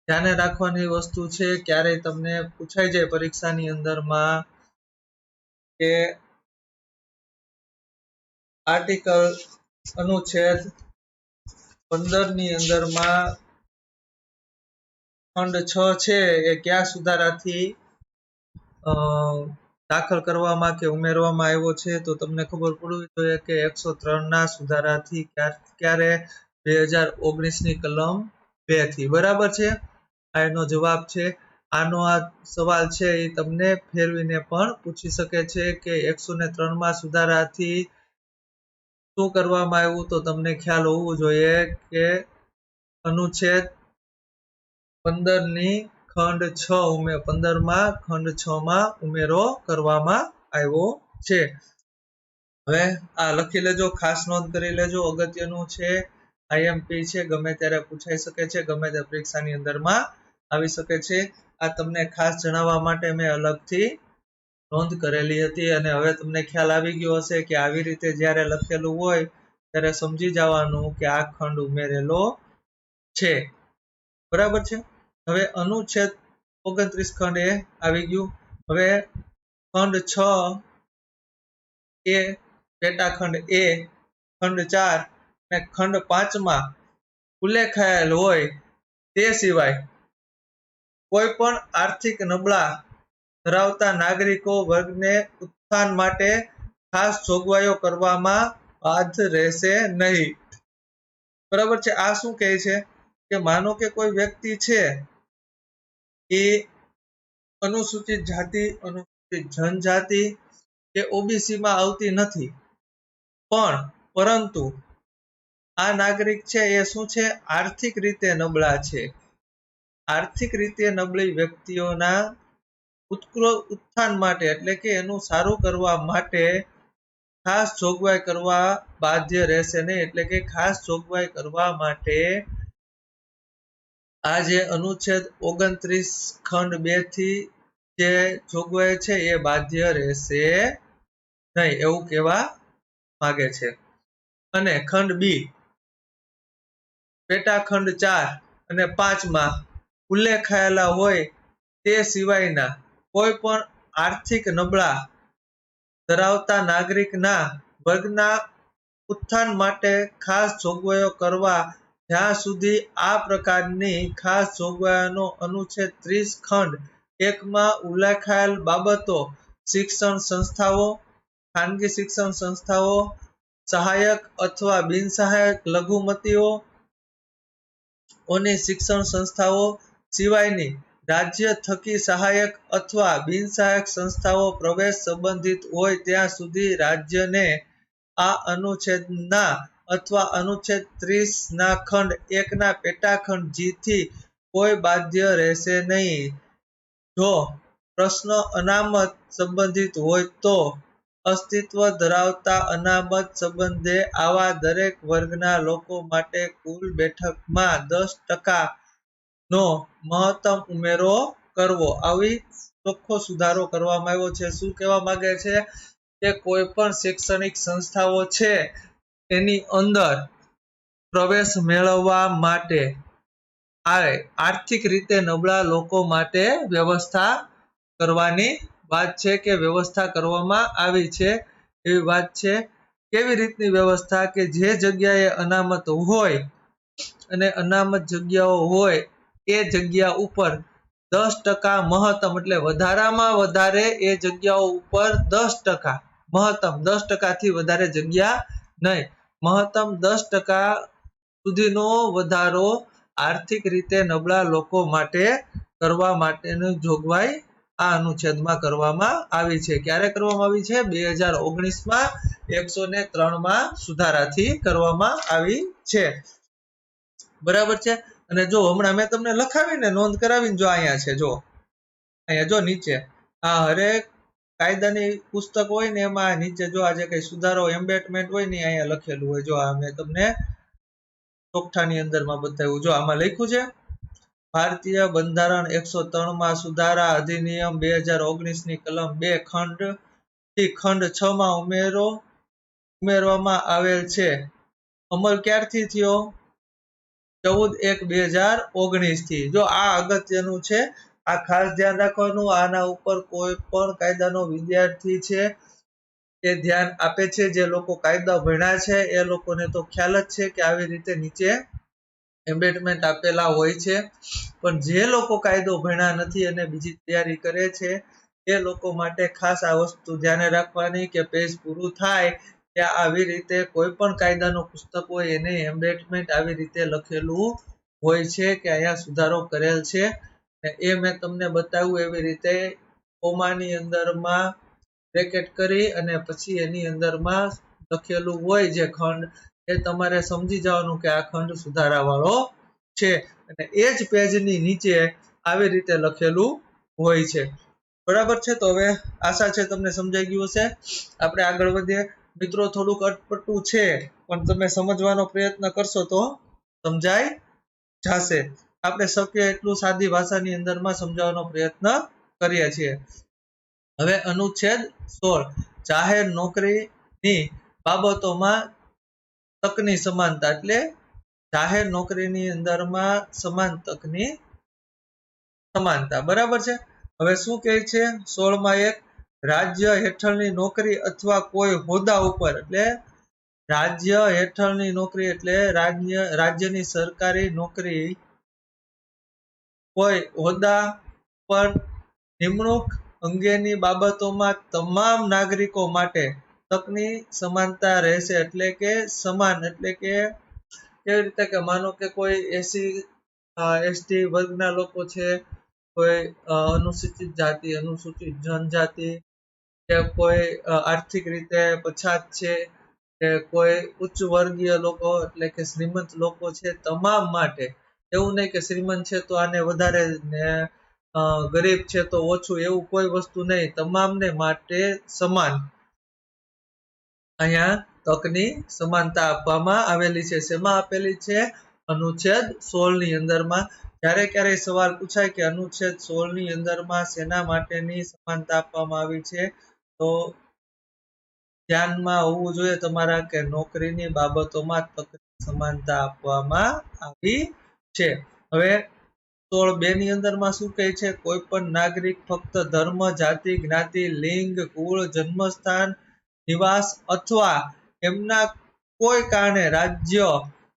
ધ્યાને રાખવાની વસ્તુ છે. ક્યારેય તમને પૂછાઈ જાય પરીક્ષાની અંદરમાં કે આર્ટિકલ અનુચ્છેદ 15 ની અંદરમાં ખંડ 6 છે એ કયા સુધારાથી દાખલ કરવામાં કે ઉમેરવામાં આવ્યો છે તો તમને ખબર પડવી જોઈએ કે 103 ના સુધારાથી. ક્યારે? 2019 ની કલમ 2 થી. બરાબર છે. આ એનો જવાબ છે. આનો આ સવાલ છે એ તમને ફેરવીને પણ પૂછી શકે છે કે 103 માં સુધારાથી શું કરવામાં આવ્યું તો તમને ખ્યાલ હોવો જોઈએ કે અનુચ્છેદ 15 ની ખંડ 15 માં ખંડ 6 માં ઉમેરો કરવામાં આવ્યો છે. હવે આ લખી લેજો, ખાસ નોંધ કરી લેજો, અગત્યનું છે. આઈએમપી છે, ગમે ત્યારે પૂછાઈ શકે છે, ગમે તે પરીક્ષાની અંદરમાં આવી શકે છે. આ તમને ખાસ જણાવવા માટે મેં અલગથી નોંધ કરેલી હતી અને હવે તમને ખ્યાલ આવી ગયો હશે કે આવી રીતે જ્યારે લખેલું હોય ત્યારે સમજી જવાનું કે આ ખંડ ઉમેરેલો છે. બરાબર છે. હવે અનુચ્છેદ 29 ખંડ એ આવી ગયું. હવે ખંડ 6 એ પેટા ખંડ એ, ખંડ 4 અને ખંડ 5 માં ઉલ્લેખાયેલ હોય તે સિવાય કોઈ પણ આર્થિક નબળા ધરાવતા નાગરિકો વર્ગને ઉત્થાન માટે ખાસ જોગવાઈઓ કરવામાં બાધ રહેશે નહીં. બરાબર છે. આ શું કહે છે કે માનો કે કોઈ વ્યક્તિ છે એ અનુસૂચિત જાતિ, અનુસૂચિત જનજાતિ કે ઓબીસી માં આવતી નથી, પરંતુ આ નાગરિક છે એ શું છે? આર્થિક રીતે નબળા છે. આર્થિક રીતે નબળી વ્યક્તિઓના ઉત્થાન માટે એટલે કે એનું સારું કરવા માટે ખાસ જોગવાઈ કરવા બાધ્ય રહેશે નહીં. એટલે કે ખાસ જોગવાઈ કરવા માટે આ જે અનુચ્છેદ 29 ખંડ 2 થી જે જોગવાઈ છે એ બાધ્ય રહેશે નહીં એવું કહેવા માંગે છે. અને ખંડ બી પેટા ખંડ 4 અને 5 માં ઉલ્લેખાયેલા હોય તે સિવાયના કોઈ પણ આર્થિક નબળા ધરાવતા નાગરિકના વર્ગના ઉત્થાન માટે ખાસ જોગવાઈઓ કરવા જ્યાં સુધી આ પ્રકારની ખાસ જોગવાઈઓનો અનુચ્છેદ 30 ખંડ 1 માં ઉલ્લેખાયેલ બાબતો શિક્ષણ સંસ્થાઓ, ખાનગી શિક્ષણ સંસ્થાઓ સહાયક અથવા બિન સહાયક લઘુમતીઓની શિક્ષણ સંસ્થાઓ સિવાયની રાજ્ય થકી સહાયક અથવા બિન સહાયક સંસ્થાઓ પ્રવેશ સંબંધિત હોય ત્યાં સુધી રાજ્યને આ અનુચ્છેદના અથવા અનુચ્છેદ 30 ના ખંડ 1 ના પેટાખંડ જી થી કોઈ બાધ્ય રહેશે નહીં. જો પ્રશ્ન અનામત સંબંધિત હોય તો અસ્તિત્વ ધરાવતા અનામત સંબંધે આવા દરેક વર્ગના લોકો માટે કુલ બેઠકમાં 10% નો મહત્તમ ઉમેરો કરવો. આવી ચોખ્ખો સુધારો કરવામાં આવ્યો છે. શું કહેવા માંગે છે કે કોઈ પણ શૈક્ષણિક સંસ્થાઓ છે એની અંદર પ્રવેશ મેળવવા માટે આર્થિક રીતે નબળા લોકો માટે વ્યવસ્થા કરવાની વાત છે કે વ્યવસ્થા કરવામાં આવી છે એવી વાત છે. કેવી રીતની વ્યવસ્થા કે જે જગ્યાએ અનામત હોય અને અનામત જગ્યાઓ હોય એ જગ્યા ઉપર 10% મહત્તમ એટલે વધારામાં વધારે એ જગ્યાઓ ઉપર 10% મહત્તમ 10% થી વધારે જગ્યા નહીં, મહત્તમ 10% સુધીનો વધારો આર્થિક રીતે નબળા લોકો માટે કરવા માટેની જોગવાઈ આ અનુચ્છેદમાં કરવામાં આવી છે. ક્યારે કરવામાં આવી છે? 2019માં 103 માં સુધારાથી કરવામાં આવી છે. બરાબર છે. અને જો હમણાં મેં તમને લખાવીને નોંધ કરાવીને જો અહીંયા છે, જો અહીંયા જો નીચે આ હરેક કાયદાની પુસ્તક હોય ને એમાં નીચે જો આજે કઈ સુધારો એમ્બેડમેન્ટ હોય ને અહીંયા લખેલું હોય. જો આ મેં તમને ચોકઠાની અંદરમાં બતાવ્યું. જો આમાં લખ્યું છે ભારતીય બંધારણ 103 માં સુધારા અધિનિયમ 2019 ની કલમ 2 ખંડ થી ખંડ 6 માં ઉમેરવામાં આવેલ છે. અમલ ક્યારથી થયો? 14/1/2019 થી. જો આ અગત્યનું છે, આ ખાસ ધ્યાન રાખવાનું. આના ઉપર કોઈ પણ કાયદાનો વિદ્યાર્થી છે એ ધ્યાન આપે છે. જે લોકો કાયદા ભણ્યા છે એ લોકોને તો ખ્યાલ જ છે કે આવી રીતે નીચે એમ્બેડમેન્ટ આપેલા હોય છે. પણ જે લોકો કાયદો ભણ્યા નથી અને બીજી તૈયારી કરે છે એ લોકો માટે ખાસ આ વસ્તુ ધ્યાને રાખવાની કે પેજ પૂરું થાય ત્યાં આવી રીતે કોઈ પણ કાયદાનું પુસ્તક હોય એને એમ્બેડમેન્ટ આવી રીતે લખેલું હોય છે કે અહીંયા સુધારો કરેલ છે. એ મેં તમને બતાવ્યું એવી રીતે કોમાની અંદરમાં બ્રેકેટ કરી અને પછી એની અંદરમાં લખેલું હોય જે ખંડ એ તમારે સમજી જવાનું કે આ ખંડ સુધારા વાળો છે અને એ જ પેજની નીચે આવી રીતે લખેલું હોય છે. બરાબર છે. તો હવે આશા છે તમને સમજાઈ ગયું હશે. આપણે આગળ વધીએ. મિત્રો થોડુંક અટપટું છે પણ તમે સમજવાનો પ્રયત્ન કરશો તો સમજાઈ જશે. આપણે શક્ય એટલું સાદી ભાષાની અંદરમાં સમજાવવાનો પ્રયત્ન કરીએ છીએ. હવે અનુચ્છેદ 16 જાહેર નોકરીની બાબતોમાં તકની સમાનતા એટલે જાહેર નોકરીની અંદરમાં સમાન તકની સમાનતા. બરાબર છે. હવે શું કહે છે 16 માં 1 રાજ્ય હેઠળની નોકરી અથવા કોઈ હોદ્દા ઉપર એટલે રાજ્ય હેઠળની નોકરી એટલે રાજ્યની સરકારી નોકરી કોઈ હોદ્દા પર નિમણૂક અંગેની બાબતોમાં તમામ નાગરિકો માટે તકની સમાનતા રહેશે. એટલે કે સમાન એટલે કે કેવી રીતે કે માનો કે કોઈ એસટી વર્ગના લોકો છે, કોઈ અનુસૂચિત જાતિ અનુસૂચિત જનજાતિ કે કોઈ આર્થિક રીતે પછાત છે કે કોઈ ઉચ્ચ વર્ગીય લોકો એટલે કે શ્રીમંત લોકો છે, તમામ માટે. એવું નહીં કે શ્રીમંત છે તો આને વધારે ને ગરીબ છે તો ઓછું, એવું કોઈ વસ્તુ નહીં. તમામને માટે સમાન અહીંયા તકની સમાનતા આપવામાં આવેલી છે. શેમાં આપેલી છે? અનુચ્છેદ 16 ની અંદરમાં. જ્યારે ક્યારેય સવાલ પૂછાય કે અનુચ્છેદ 16 ની અંદરમાં શેના માટેની સમાનતા આપવામાં આવી છે તો ધ્યાનમાં હોવું જોઈએ તમારા કે નોકરીની બાબતોમાં તકની સમાનતા આપવામાં આવી છે. હવે 16(2) ની અંદરમાં શું કહે છે? કોઈ પણ નાગરિક ફક્ત ધર્મ, જાતિ, જ્ઞાતિ, લિંગ, કુળ, જન્મસ્થાન, નિવાસ અથવા એમના કોઈ કારણે રાજ્ય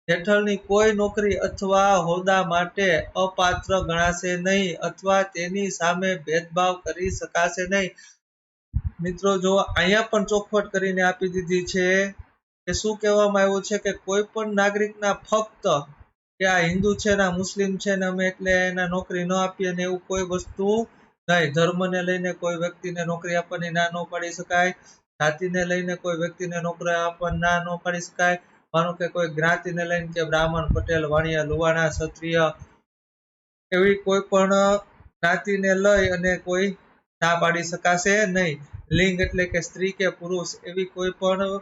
હેઠળની કોઈ નોકરી અથવા હોદ્દા માટે અપાત્ર ગણાશે નહીં અથવા તેની સામે ભેદભાવ કરી શકાશે નહીં. મિત્રો જો અહીંયા પણ ચોખવટ કરીને આપી દીધી છે કે શું કહેવામાં આવ્યું છે કે કોઈ પણ નાગરિકના ફક્ત કે આ હિન્દુ છે ને આ મુસ્લિમ છે ને અમે એટલે એને નોકરી ન આપીએ ને એવું કોઈ વસ્તુ નહીં. ધર્મને લઈને કોઈ વ્યક્તિને નોકરી આપવાની ના ન પાડી શકાય, જાતિને લઈને કોઈ વ્યક્તિને નોકરી આપવાની ના ન પાડી શકાય, માનો કે કોઈ જ્ઞાતિને લઈને કે બ્રાહ્મણ, પટેલ, વાણિયા, લુહાણા, ક્ષત્રિય એવી કોઈ પણ જ્ઞાતિને લઈ અને કોઈ ના પાડી શકાશે નહીં. લિંગ એટલે કે સ્ત્રી કે પુરુષ એવી કોઈ પણ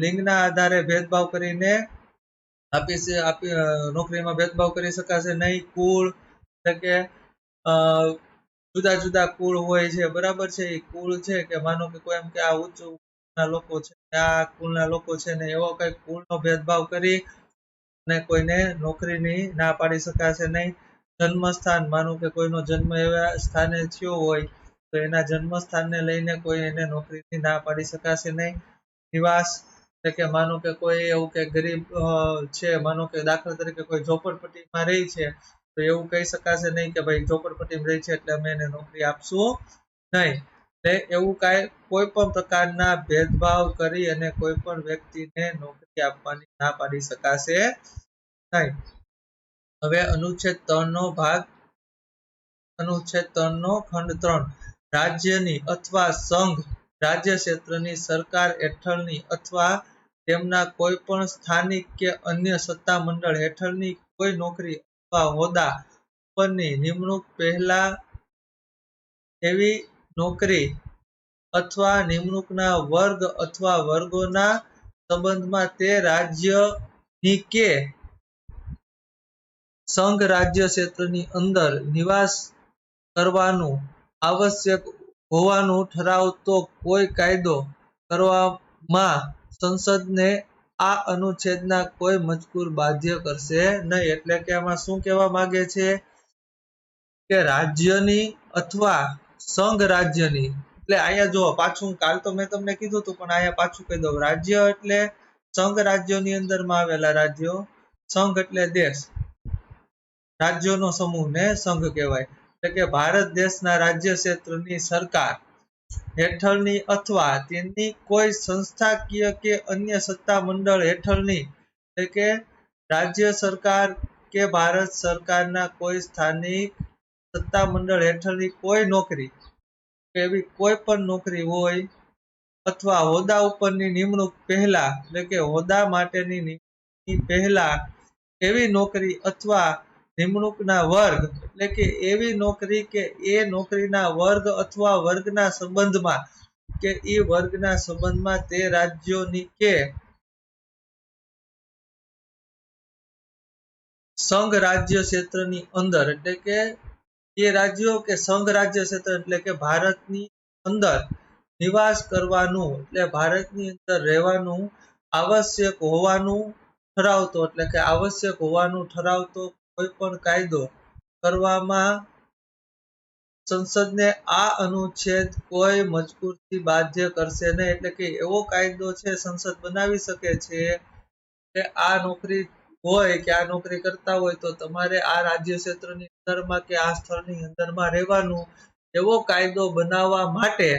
લિંગના આધારે ભેદભાવ કરીને નોકરીમાં ભેદભાવ કરી શકાશે નહીં. કુળ એટલે કે જુદા જુદા કુળ હોય છે, બરાબર છે. એ કુળ છે કે માનો કે કોઈ એમ કે આ ઉચ્ચ ના લોકો છે, આ કુળના લોકો છે ને એવો કઈ કુળનો ભેદભાવ કરી અને કોઈને નોકરીની ના પાડી શકાશે નહીં. જન્મસ્થાન, માનો કે કોઈનો જન્મ એવા સ્થાને થયો હોય તો એના જન્મસ્થાનને લઈને કોઈ એને નોકરીની ના પાડી શકાશે નહીં. નિવાસ એટલે કે માનો કે કોઈ એવું કે ગરીબ છે, માનો કે દાખલા તરીકે કોઈ ઝોપડપટ્ટીમાં રહી છે તો એવું કહી શકાશે નહીં કે ભાઈ ઝોપડપટ્ટીમાં રહી છે એટલે અમે એને નોકરી આપશું નહીં. એવું કાંઈ કોઈ પણ પ્રકારના ભેદભાવ કરી અને કોઈ પણ વ્યક્તિને નોકરી આપવાની ના પાડી શકાશે નહીં. હવે અનુચ્છેદ 3 નો ભાગ અનુચ્છેદ 3 નો ખંડ 3 રાજ્યની અથવા સંઘ રાજ્ય ક્ષેત્રની સરકાર હેઠળની અથવા તેમના કોઈ પણ સ્થાનિક કે અન્ય સત્તામંડળ હેઠળની કોઈ નોકરી અથવા હોદ્દા પરની નિમણૂક પહેલા એવી નોકરી અથવા નિમણૂકના વર્ગ અથવા વર્ગોના સંબંધમાં તે રાજ્યની કે સંઘ રાજ્ય ક્ષેત્રની અંદર નિવાસ કરવાનું આવશ્યક હોવાનું ઠરાવતો કોઈ કાયદો કરવામાં સંસદને આ અનુચ્છેદના કોઈ મજકૂર બાધ્ય કરશે નહીં. એટલે કે આમાં શું કહેવા માંગે છે કે રાજ્યની અથવા સંઘ રાજ્યની, એટલે અહીંયા જો પાછું કાલ તો મેં તમને કીધું હતું પણ અહીંયા પાછું કહી દઉં. રાજ્ય એટલે સંઘ રાજ્યોની અંદરમાં આવેલા રાજ્યો, સંઘ એટલે દેશ, રાજ્યોનો સમૂહ ને સંઘ કહેવાય. એટલે કે ભારત દેશના રાજ્ય ક્ષેત્રની સરકાર હેઠળની અથવા તેની કોઈ સંસ્થાકીય કે અન્ય સત્તા મંડળ હેઠળની, એટલે કે રાજ્ય સરકાર કે ભારત સરકારના કોઈ સ્થાનિક સત્તા મંડળ હેઠળની કોઈ નોકરી એવી કોઈ પણ નોકરી હોય અથવા હોદ્દા ઉપરની નિમણૂક પહેલા, એટલે કે હોદ્દા માટેની નિમણૂક પહેલા એવી નોકરી અથવા નિમણૂકના વર્ગ, એટલે કે એવી નોકરી કે એ નોકરીના વર્ગ અથવા વર્ગના સંબંધમાં કે એ વર્ગના સંબંધમાં તે રાજ્યોની કે સંઘ રાજ્ય ક્ષેત્રની અંદર, એટલે કે એ રાજ્યો કે સંઘ રાજ્ય ક્ષેત્ર એટલે કે ભારતની અંદર નિવાસ કરવાનું, એટલે ભારતની અંદર રહેવાનું આવશ્યક હોવાનું ઠરાવતો, એટલે કે આવશ્યક હોવાનું ઠરાવતો કોઈ પણ કાયદો કરવામાં સંસદને આ અનુચ્છેદ કોઈ મજકૂરથી બાધ્ય કરશે નહીં. એટલે કે એવો કાયદો છે સંસદ બનાવી શકે છે કે આ નોકરી હોય કે આ નોકરી કરતા હોય તો તમારે આ રાજ્ય ક્ષેત્રની અંદરમાં કે આ સ્થળની અંદરમાં રહેવાનું, એવો કાયદો બનાવવા માટે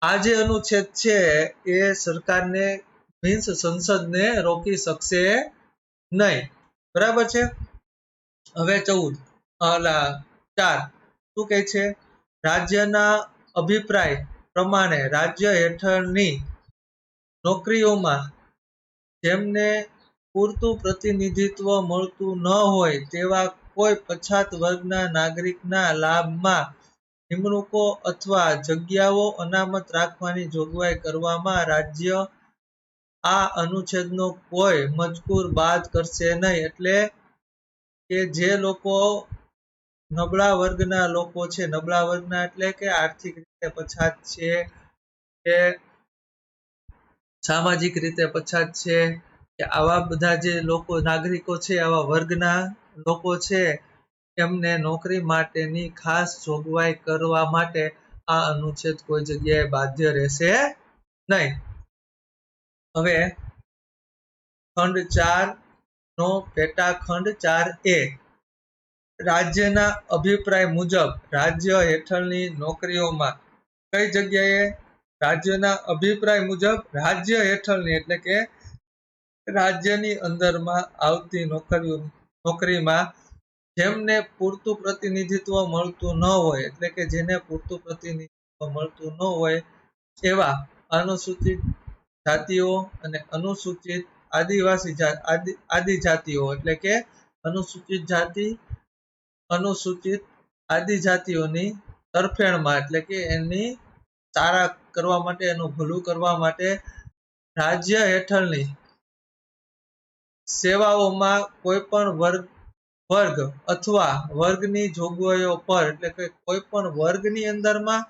આ જે અનુચ્છેદ છે એ સરકારને મીન્સ સંસદને રોકી શકશે નહીં. બરાબર છે. હવે 4 શું કહે છે? રાજ્યના અભિપ્રાય પ્રમાણે રાજ્ય હેઠળની નોકરીઓમાં જેમને પૂરતું પ્રતિનિધિત્વ મળતું ન હોય તેવા કોઈ પછાત વર્ગના નાગરિકના લાભમાં નિમણૂકો અથવા જગ્યાઓ અનામત રાખવાની જોગવાઈ કરવામાં રાજ્ય આ અનુચ્છેદનો કોઈ મજકૂર બાદ કરશે નહીં. એટલે કે જે લોકો નબળા વર્ગના લોકો છે, નબળા વર્ગના એટલે કે આર્થિક રીતે પછાત છે કે સામાજિક રીતે પછાત છે કે આવા બધા જે લોકો નાગરિકો છે, આવા વર્ગના લોકો છે, એમને નોકરી માટેની ખાસ જોગવાઈ કરવા માટે આ અનુચ્છેદ કોઈ જગ્યાએ બાધ્ય રહેશે નહીં. હવે ખંડ 4 નો પેટા ખંડ 4A રાજ્યના અભિપ્રાય મુજબ રાજ્ય હેઠળની નોકરીઓમાં કઈ જગ્યાએ રાજ્યના અભિપ્રાય મુજબ રાજ્ય હેઠળની, એટલે કે રાજ્યની અંદરમાં આવતી નોકરીમાં જેમને પૂરતું પ્રતિનિધિત્વ મળતું ન હોય, એટલે કે જેને પૂરતું પ્રતિનિધિત્વ મળતું ન હોય એવા અનુસૂચિત જાતિઓ અને અનુસૂચિત આદિજાતિઓ, એટલે કે અનુસૂચિત જાતિ, અનુસૂચિત આદિજાતિઓની તરફેણમાં, એટલે કે એની સારા કરવા માટે, એનું ભલું કરવા માટે રાજ્ય હેઠળની સેવાઓમાં કોઈ પણ વર્ગ અથવા વર્ગની જોગવાઈઓ પર, એટલે કે કોઈ પણ વર્ગની અંદરમાં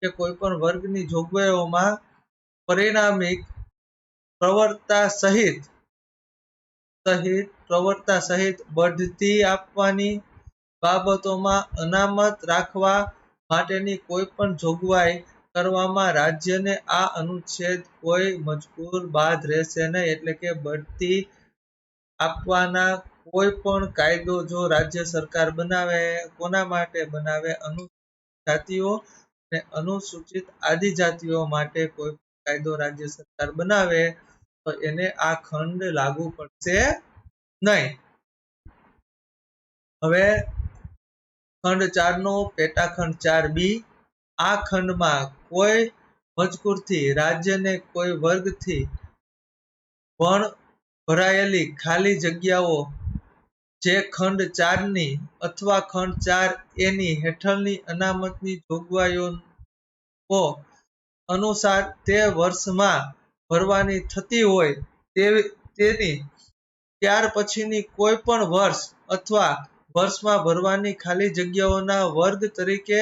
કે કોઈ પણ વર્ગની જોગવાઈઓમાં પરિણામિક પ્રવર્તા સહિત બઢતી આપવાની બાબતોમાં અનામત રાખવા માટેની કોઈ પણ જોગવાઈ કરવામાં રાજ્યને આ અનુચ્છેદ કોઈ મજકૂર બાદ રહેશે નહીં. એટલે કે બઢતી આપવાના કોઈ પણ કાયદો જો રાજ્ય સરકાર બનાવે, કોના માટે બનાવે? અનુસૂચિત જાતિઓ અને અનુસૂચિત આદિજાતિઓ માટે કોઈ કાયદો રાજ્ય સરકાર બનાવે તો એને આ ખંડ લાગુ પડશે નહીં. હવે ખંડ 4 નો પેટાખંડ 4B, આ ખંડમાં કોઈ મજકૂરથી રાજ્યને કોઈ વર્ગથી ભરાયેલી ખાલી જગ્યાઓ જે ખંડ 4 ની અથવા ખંડ 4A ની હેઠળની અનામતની જોગવાઈઓ અનુસાર તે વર્ષમાં ભરવાની થતી હોય તેની ત્યાર પછીની કોઈ પણ વર્ષ અથવા વર્ષમાં ભરવાની ખાલી જગ્યાઓના વર્ગ તરીકે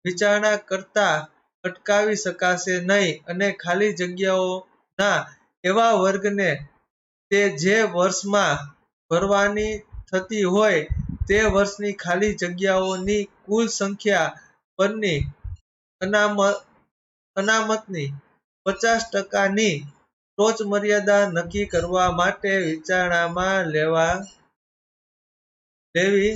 વિચારણા કરતા અટકાવી શકાશે નહીં, અને ખાલી જગ્યાઓના એવા વર્ગને તે જે વર્ષમાં ભરવાની થતી હોય તે વર્ષની ખાલી જગ્યાઓની કુલ સંખ્યા પરની અનામતની 50% ની ટોચમર્યાદા નક્કી કરવા માટે વિચારણામાં લેવી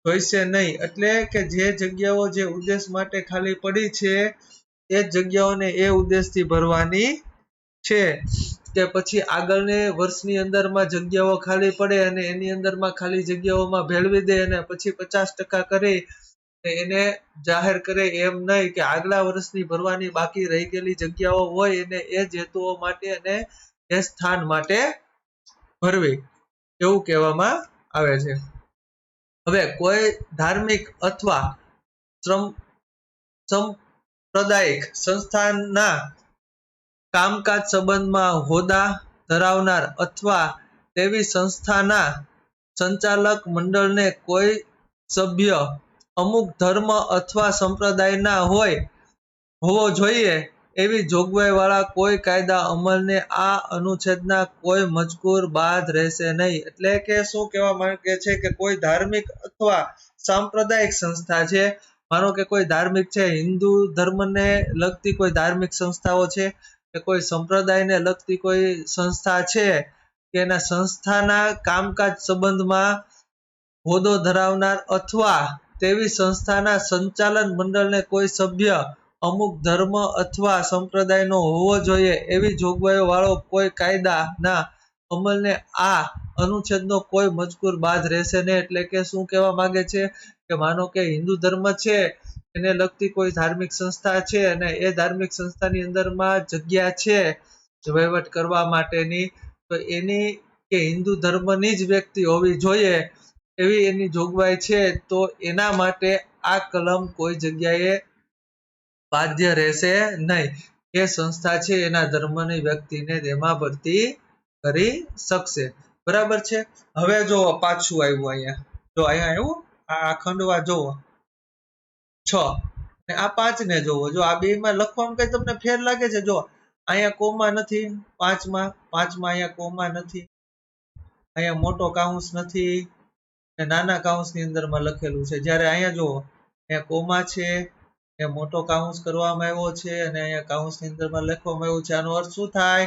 જોઈશે નહીં. એટલે કે જે જગ્યાઓ જે ઉદ્દેશ માટે ખાલી પડી છે એ જગ્યાઓને એ ઉદ્દેશથી ભરવાની છે. કે પછી આગળની વર્ષની અંદરમાં જગ્યાઓ ખાલી પડે અને એની અંદરમાં ખાલી જગ્યાઓમાં ભેળવી દે અને પછી 50% કરી એને જાહેર કરે, એમ નહીં કે આગલા વર્ષની ભરવાની બાકી રહી ગયેલી જગ્યાઓ હોય એને એ જ હેતુઓ માટે અને એ સ્થાન માટે ભરવી, એવું કહેવામાં આવે છે. હવે કોઈ ધાર્મિક અથવા સાંપ્રદાયિક સંસ્થાના કામકાજ સંબંધમાં હોદ્દા ધરાવનાર અથવા તેવી સંસ્થાના સંચાલક મંડળને કોઈ સભ્ય અમુક ધર્મ અથવા સંપ્રદાયના હોવો જોઈએ એવી જોગવાઈવાળા કોઈ કાયદા અમલને આ અનુચ્છેદના કોઈ મજકૂર બાદ રહેશે નહીં. એટલે કે શું કહેવા માંગે છે કે કોઈ ધાર્મિક અથવા સાંપ્રદાયિક સંસ્થા છે, માનો કે કોઈ ધાર્મિક છે, હિન્દુ ધર્મને લગતી કોઈ ધાર્મિક સંસ્થાઓ છે કે કોઈ સંપ્રદાયને લગતી કોઈ સંસ્થા છે કે એના સંસ્થાના કામકાજ સંબંધમાં હોદ્દો ધરાવનાર અથવા તેવી સંસ્થાના સંચાલન મંડળને કોઈ સભ્ય અમુક ધર્મ અથવા સંપ્રદાયનો હોવો જોઈએ એવી જોગવાઈઓ વાળો કોઈ કાયદાના અમલને આ અનુચ્છેદનો કોઈ મજકૂર બાદ રહેશે નહીં. એટલે કે શું કહેવા માંગે છે કે માનો કે હિન્દુ ધર્મ છે એને લગતી કોઈ ધાર્મિક સંસ્થા છે અને એ ધાર્મિક સંસ્થાની અંદરમાં જગ્યા છે વહીવટ કરવા માટેની, તો એની કે હિન્દુ ધર્મની જ વ્યક્તિ હોવી જોઈએ એવી એની જોગવાઈ છે, તો એના માટે આ કલમ કોઈ જગ્યાએ બાધ્ય રહેશે નહીં. એ સંસ્થા છે એના ધર્મની વ્યક્તિને તેમાં ભરતી કરી શકશે. બરાબર છે. હવે જો પાછું આવ્યું અહીંયા, જો અહીંયા આવ્યું આ ખંડવા જોવો 6 અને આ 5 ને જોવો, જો આ બે માં લખવામાં કઈ તમને ફેર લાગે છે? જો અહીંયા કોમા નથી, 5માં અહીંયા કોમા નથી, અહીંયા મોટો કાઉન્સ નથી, નાના કાઉન્સની અંદરમાં લખેલું છે. જ્યારે અહીંયા જુઓ અહીંયા કોમા છે, એ મોટો કાઉન્સ કરવામાં આવ્યો છે અને અહીંયા કાઉન્સની અંદરમાં લખવામાં આવ્યું છે. આનો અર્થ શું થાય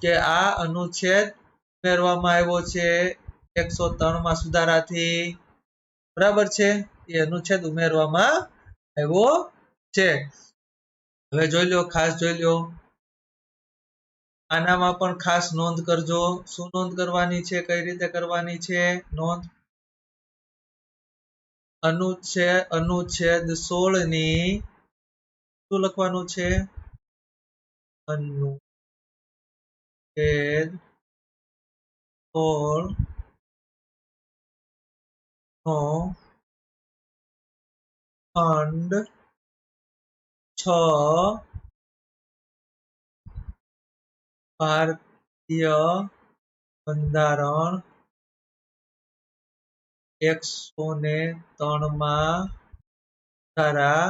કે આ અનુચ્છેદ ઉમેરવામાં આવ્યો છે 103 માં સુધારાથી. બરાબર છે, એ અનુચ્છેદ ઉમેરવામાં આવ્યો છે. હવે જોઈ લો, ખાસ જોઈ લો, આનામાં પણ ખાસ નોંધ કરજો. શું નોંધ કરવાની છે, કઈ રીતે કરવાની છે નોંધ? અનુચ્છેદ 16 ની શું લખવાનું છે? અનુચ્છેદ 16 નો ખંડ 6 ભારતીય બંધારણ 103 માં ધારા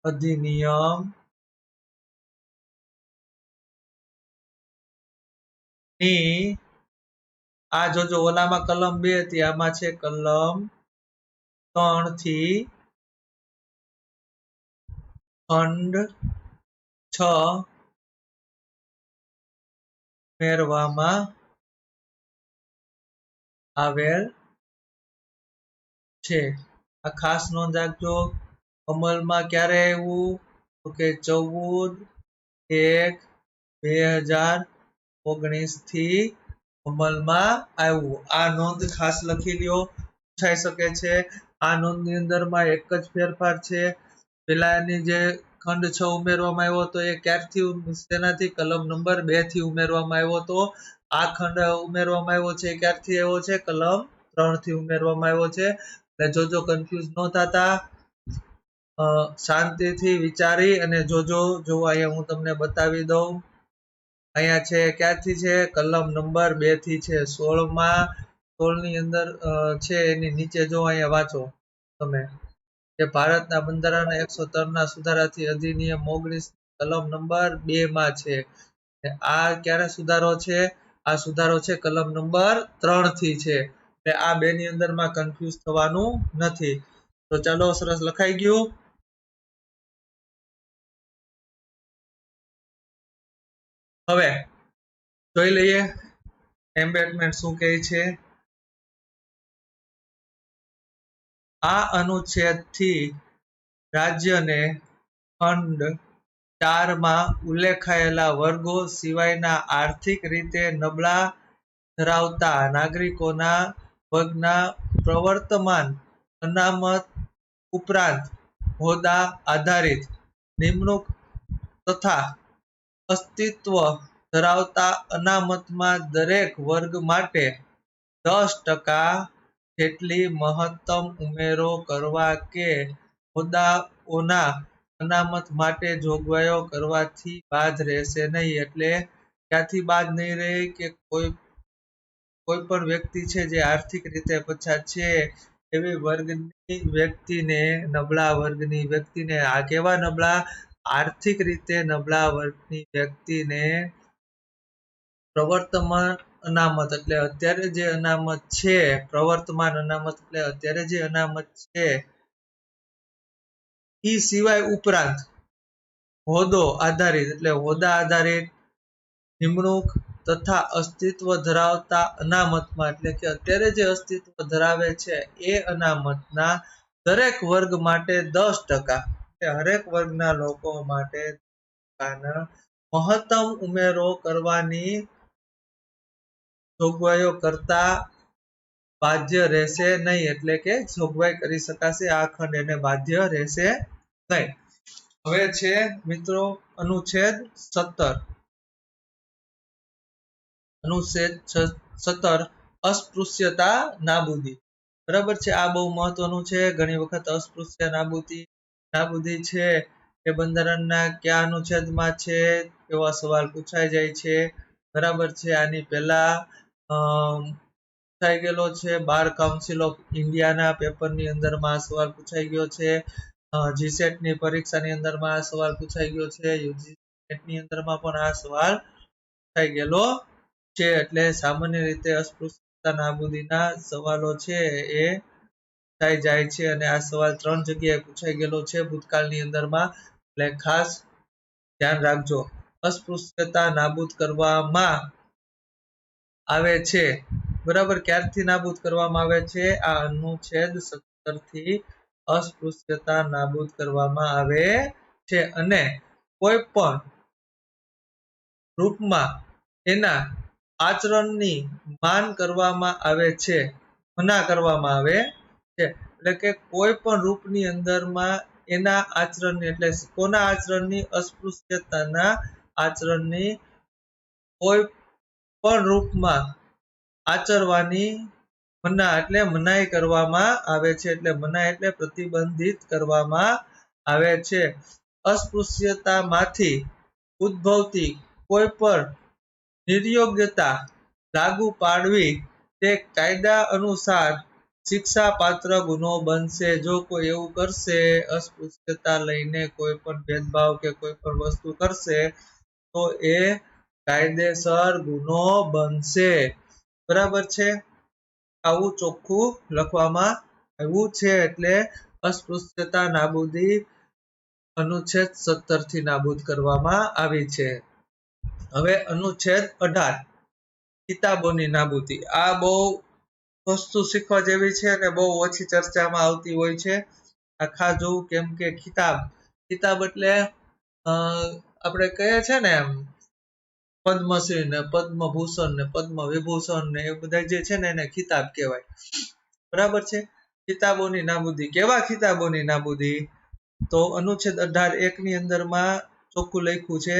અધિનિયમ ની આ જોજો, ઓલામાં કલમ 2 હતી, આમાં છે કલમ 3 થી ખંડ 6 ઉમેરવામાં આવેલ છે. આ ખાસ નોંધ રાખજો. અમલમાં ક્યારે આવ્યું? તો કે 14/1/2019 થી અમલમાં આવ્યું. આ નોંધ ખાસ લખી લ્યો, પૂછાઈ શકે છે. આ નોંધની અંદરમાં એક જ ફેરફાર છે. પેલાની જે ખંડ 6 ઉમેરવામાં આવ્યો હતો એ ક્યારથી, તેનાથી કલમ નંબર 2 થી ઉમેરવામાં આવ્યો હતો. આ ખંડ ઉમેરવામાં આવ્યો છે ક્યારથી આવ્યો છે? કલમ 3 થી ઉમેરવામાં આવ્યો છે. એટલે જોજો, કન્ફ્યુઝ ન થતા, શાંતિથી વિચારી અને જોજો. જો અહીંયા હું તમને બતાવી દઉં, અહીંયા છે ક્યાંથી છે? કલમ નંબર 2 થી છે. 16 ની અંદર છે, એની નીચે જો અહીંયા વાંચો તમે કે ભારતના બંધારણ 103 ના સુધારાથી અધિનિયમ 19 કલમ નંબર 2 માં છે. આ ક્યારે સુધારો છે? આ સુધારો છે કલમ નંબર 3 થી છે. એટલે આ બે ની અંદરમાં કન્ફ્યુઝ થવાનું નથી. તો ચાલો, સરસ લખાઈ ગયું. હવે જોઈ લઈએ એમ્બેડમેન્ટ શું કહે છે. આ અનુચ્છેદથી રાજ્યને ખંડ 4 માં ઉલ્લેખાયેલા વર્ગો સિવાયના આર્થિક રીતે નબળા ધરાવતા નાગરિકોના વર્ગના પ્રવર્તમાન અનામત ઉપરાંત હોદ્દા આધારિત નિમણૂક તથા અસ્તિત્વ ધરાવતા અનામતમાં દરેક વર્ગ માટે 10% જેટલી મહત્તમ ઉમેરો કરવા કે હોદ્દાઓના અનામત માટે જોગવાઈઓ કરવાથી બાદ રહેશે નહીં. એટલે ક્યાંથી બાદ નહીં રહે? કે કોઈ પણ વ્યક્તિ છે જે આર્થિક રીતે પછાત છે એવી વર્ગની વ્યક્તિને, નબળા વર્ગની વ્યક્તિને, આ કેવા નબળા? આર્થિક રીતે નબળા વર્ગની વ્યક્તિને પ્રવર્તમાન અનામત, એટલે અત્યારે જે અનામત છે, પ્રવર્તમાન અનામત એટલે અત્યારે જે અનામત છે, એ સિવાય ઉપરાંત હોદ્દો આધારિત, એટલે હોદ્દા આધારિત નિમણૂક તથા અસ્તિત્વ ધરાવતા અનામતમાં, એટલે કે અત્યારે જે અસ્તિત્વ ધરાવે છે એ અનામતના દરેક વર્ગ માટે 10%, એટલે હરેક વર્ગના લોકો માટે મહત્તમ ઉમેરો કરવાની જોગવાઈઓ કરતા બાધ્ય રહેશે નહીં. એટલે કે જોગવાઈ કરી શકાશે, આ ખંડ એને બાધ્ય રહેશે નહીં. હવે છે મિત્રો અનુચ્છેદ 17. અનુચ્છેદ 17 અસ્પૃશ્યતા નાબૂદી. બરાબર છે, આ બહુ મહત્વનું છે. ઘણી વખત અસ્પૃશ્ય નાબૂદી છે એ બંધારણના કયા અનુચ્છેદમાં છે એવા સવાલ પૂછાઈ જાય છે. બરાબર છે, આની પહેલા પૂછાઈ ગયેલો છે. બાર કાઉન્સિલ ઓફ ઇન્ડિયાના પેપરની અંદરમાં આ સવાલ પૂછાઈ ગયો છે. જીસેટ ની પરીક્ષાની અંદરમાં આ સવાલ પૂછાઈ ગયો છે. યુજીસી ની અંદરમાં પણ આ સવાલ પૂછાઈ ગયેલો છે. એટલે સામાન્ય રીતે અસ્પૃશ્યતા નાબૂદીના સવાલો છે એ પૂછાઈ જાય છે. અને આ સવાલ 3 જગ્યાએ પૂછાઈ ગયેલો છે ભૂતકાળની અંદરમાં. એટલે ખાસ ધ્યાન રાખજો. અસ્પૃશ્યતા નાબૂદ કરવામાં આવે છે. બરાબર, ક્યારથી નાબૂદ કરવામાં આવે છે? આ અનુચ્છેદ 17 થી અસ્પૃશ્યતા નાબૂદ કરવામાં આવે છે. અને કોઈ પણ રૂપમાં એના આચરણની માન કરવામાં આવે છે, મના કરવામાં આવે છે. એટલે કે કોઈ પણ રૂપની અંદરમાં એના આચરણની એટલે કોના આચરણની અસ્પૃશ્યતાના આચરણની કોઈ પણ રૂપમાં આચરવાની મના એટલે મનાઈ કરવામાં આવે છે. એટલે મનાઈ એટલે પ્રતિબંધિત કરવામાં આવે છે. અસ્પૃશ્યતામાંથી ઉદ્ભવતી કોઈ પણ નિર્યોગ્યતા લાગુ પાડવી તે કાયદા અનુસાર શિક્ષાપાત્ર ગુનો બનશે. જો કોઈ એવું કરશે, અસ્પૃશ્યતા લઈને કોઈ પણ ભેદભાવ કે કોઈ પણ વસ્તુ કરશે તો એ કાયદેસર ગુનો બનશે. બરાબર છે? આવું ચોખ્ખું લખવામાં આવ્યું છે. એટલે અસ્પૃશ્યતા નાબૂદી અનુચ્છેદ 17 થી નાબૂદ કરવામાં આવી છે. હવે અનુચ્છેદ 18 કિતાબોની નાબૂદી. આ બહુ વસ્તુ શીખવા જેવી છે અને બહુ ઓછી ચર્ચામાં આવતી હોય છે. આખા જોવું કેમ કે કિતાબ એટલે આપણે કહીએ છે ને એમ પદ્મશ્રી ને પદ્મભૂષણ ને પદ્મવિભૂષણ ને એ બધા જે છે ને એને ખિતાબ કહેવાય. બરાબર છે? કિતાબોની નાબૂદી. કેવા કિતાબોની નાબૂદી? તો અનુચ્છેદ 18(1) ની અંદરમાં ચોખ્ખું લખ્યું છે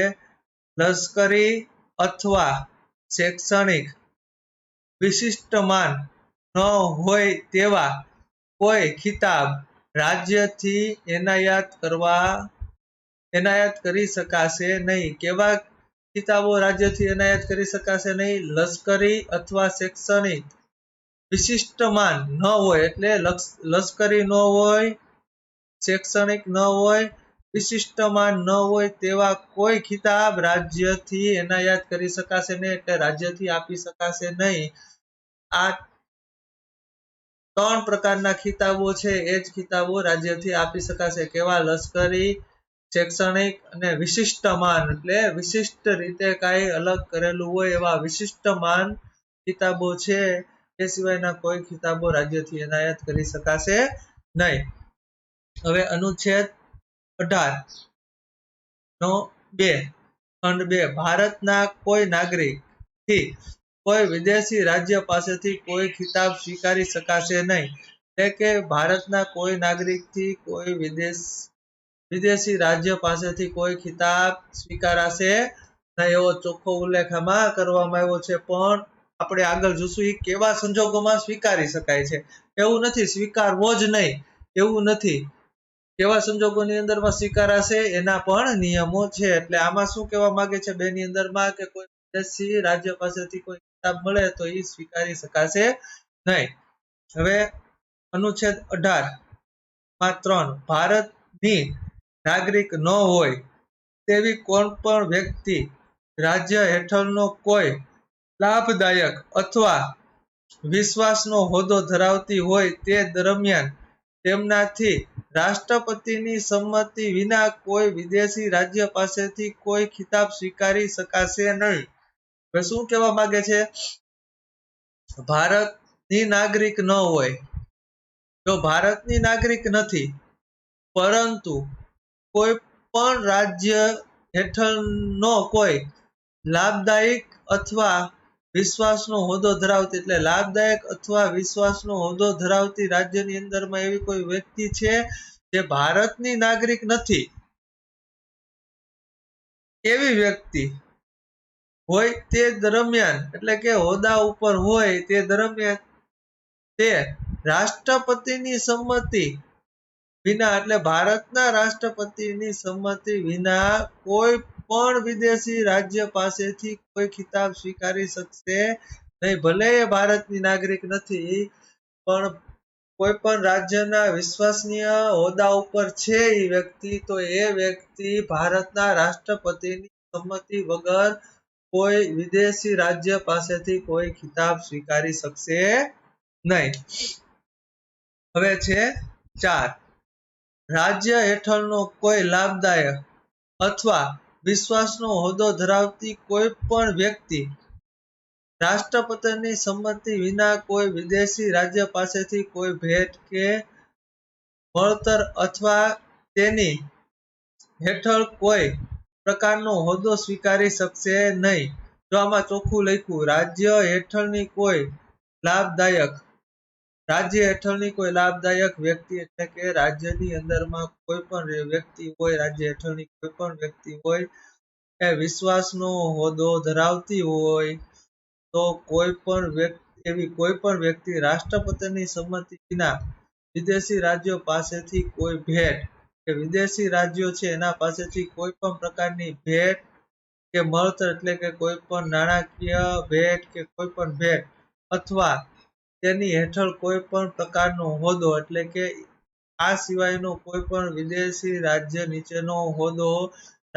લશ્કરી અથવા શૈક્ષણિક વિશિષ્ટમાન ન હોય તેવા કોઈ ખિતાબ રાજ્યથી એનાયત કરી શકાશે નહીં. કેવા ખિતાબો રાજ્યથી એનાયત કરી શકાશે નહીં? લશ્કરી અથવા શૈક્ષણિક વિશિષ્ટમાન ન હોય એટલે લશ્કરી ન હોય, શૈક્ષણિક ન હોય, વિશિષ્ટમાન ન હોય તેવા કોઈ ખિતાબ રાજ્યથી એનાયત કરી શકાશે નહીં એટલે રાજ્યથી આપી શકાશે નહીં. આ 3 પ્રકારના ખિતાબો છે એ જ ખિતાબો રાજ્યથી આપી શકાશે. કેવા? લશ્કરી, શૈક્ષણિક અને વિશિષ્ટમાન એટલે વિશિષ્ટ રીતે કાંઈ અલગ કરેલું હોય એવા વિશિષ્ટમાન ખિતાબો છે. એ સિવાયના કોઈ ખિતાબો રાજ્યથી એનાયત કરી શકાશે નહીં. હવે અનુચ્છેદ 18(2) ખંડ 2 ભારતના કોઈ નાગરિકથી કોઈ વિદેશી રાજ્ય પાસેથી કોઈ ખિતાબ સ્વીકારી શકાશે નહીં. એટલે કે ભારતના કોઈ નાગરિકથી કોઈ વિદેશી રાજ્ય પાસેથી કોઈ ખિતાબ સ્વીકારાશે નહીં એવો ચોખ્ખો ઉલ્લેખ આમાં કરવામાં આવ્યો છે. પણ આપણે આગળ જોશું એ કેવા સંજોગોમાં સ્વીકારી શકાય છે. એવું નથી સ્વીકારવો જ નહીં એવું નથી. કેવા સંજોગોની અંદરમાં સ્વીકારાશે એના પણ નિયમો છે. એટલે આમાં શું કહેવા માંગે છે 2 ની અંદરમાં કે કોઈ વિદેશી રાજ્ય પાસેથી કોઈ ખિતાબ મળે તો એ સ્વીકારી શકાશે નહીં. હવે અનુચ્છેદ 18(3) ભારતની નાગરિક ન હોય તેવી કોઈ પણ વ્યક્તિ રાજ્ય હેઠળનો કોઈ લાભદાયક અથવા વિશ્વાસનો હોદ્દો ધરાવતી હોય તે દરમિયાન તેમનાથી રાષ્ટ્રપતિની સંમતિ વિના કોઈ વિદેશી રાજ્ય પાસેથી કોઈ ખિતાબ સ્વીકારી શકાશે નહીં. હવે શું કહેવા માંગે છે? ભારતની નાગરિક ન હોય, જો ભારતની નાગરિક નથી પરંતુ કોઈ પણ રાજ્ય હેઠળનો કોઈ લાભદાયક અથવા વિશ્વાસનો હોદ્દો ધરાવતી એટલે લાભદાયક અથવા વિશ્વાસનો હોદ્દો ધરાવતી રાજ્યની અંદરમાં એવી કોઈ વ્યક્તિ છે જે ભારતની નાગરિક નથી એવી વ્યક્તિ હોય તે દરમિયાન એટલે કે હોદ્દા ઉપર હોય તે દરમિયાન તે રાષ્ટ્રપતિની સંમતિ વિના એટલે ભારતના રાષ્ટ્રપતિની સંમતિ વિના કોઈ પણ વિદેશી રાજ્ય પાસેથી કોઈ ખિતાબ સ્વીકારી શકશે નહીં. ભલે એ ભારતની નાગરિક નથી પણ કોઈ પણ રાજ્યના વિશ્વસનીય હોદ્દા ઉપર છે એ વ્યક્તિ તો એ વ્યક્તિ ભારતના રાષ્ટ્રપતિની સંમતિ વગર કોઈ વિદેશી રાજ્ય પાસેથી કોઈ ખિતાબ સ્વીકારી શકશે નહીં. હવે છે 4 રાજ્ય હેઠળનો કોઈ લાભદાયક અથવા વિશ્વાસનો હોદ્દો ધરાવતી કોઈ પણ વ્યક્તિ રાષ્ટ્રપતિની સંમતિ વિના કોઈ વિદેશી રાજ્ય પાસેથી કોઈ ભેટ કે વળતર અથવા તેની હેઠળ કોઈ પ્રકારનો હોદ્દો સ્વીકારી શકશે નહીં. જો આમાં ચોખ્ખું લખ્યું રાજ્ય હેઠળની કોઈ લાભદાયક વ્યક્તિ એટલે કે રાજ્યની અંદરમાં કોઈ પણ વ્યક્તિ હોય, રાજ્ય હેઠળની કોઈ પણ વ્યક્તિ હોય એ વિશ્વાસનો હોદ્દો ધરાવતી હોય તો કોઈ પણ વ્યક્તિ રાષ્ટ્રપતિની સંમતિ વિના વિદેશી રાજ્યો પાસેથી કોઈ ભેટ કે વિદેશી રાજ્યો છે એના પાસેથી કોઈ પણ પ્રકારની ભેટ કે મળતર એટલે કે કોઈ પણ નાણાકીય ભેટ કે કોઈ પણ ભેટ અથવા તેની હેઠળ કોઈ પણ પ્રકારનો હોદ્દો એટલે કે આ સિવાયનો કોઈ પણ વિદેશી રાજ્ય નીચેનો હોદ્દો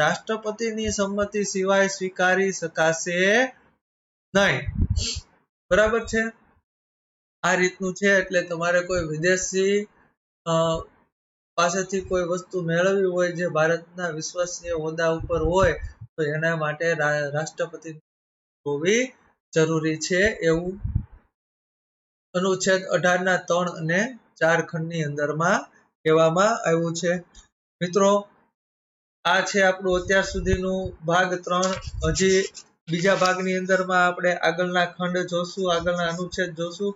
રાષ્ટ્રપતિની સંમતિ સિવાય સ્વીકારી શકાશે નહીં. બરાબર છે. આ રીતનું છે. એટલે તમારે કોઈ વિદેશી પાસેથી કોઈ વસ્તુ મેળવવી હોય જે ભારતના વિશ્વસનીય હોદ્દા ઉપર હોય તો એના માટે રાષ્ટ્રપતિ હોવી જરૂરી છે એવું અનુચ્છેદ 18 ના 3 અને 4 ખંડની અંદરમાં કહેવામાં આવ્યું છે. મિત્રો આ છે આપણું અત્યાર સુધીનું ભાગ 3. હજી બીજા ભાગની અંદરમાં આપણે આગળના ખંડ જોશું, આગળના અનુચ્છેદ જોશું.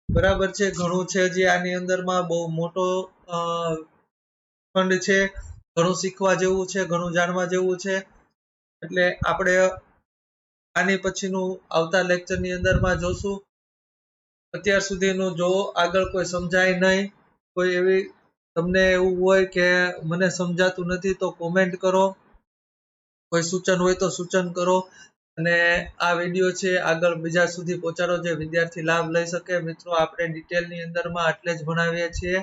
બરાબર છે. ઘણું છે જે આની અંદરમાં બહુ મોટો ખંડ છે, ઘણું શીખવા જેવું છે, ઘણું જાણવા જેવું છે. એટલે આપણે આની પછીનું આવતા લેક્ચરની અંદરમાં જોશું. અત્યાર સુધીનું જો આગળ કોઈ સમજાય નહીં, કોઈ એવી તમને એવું હોય કે મને સમજાતું નથી તો કોમેન્ટ કરો, કોઈ સૂચન હોય તો સૂચન કરો અને આ વિડીયો છે આગળ બીજા સુધી પહોંચાડો જે વિદ્યાર્થી લાભ લઈ શકે. મિત્રો આપણે ડિટેલની અંદરમાં એટલે જ ભણાવીએ છીએ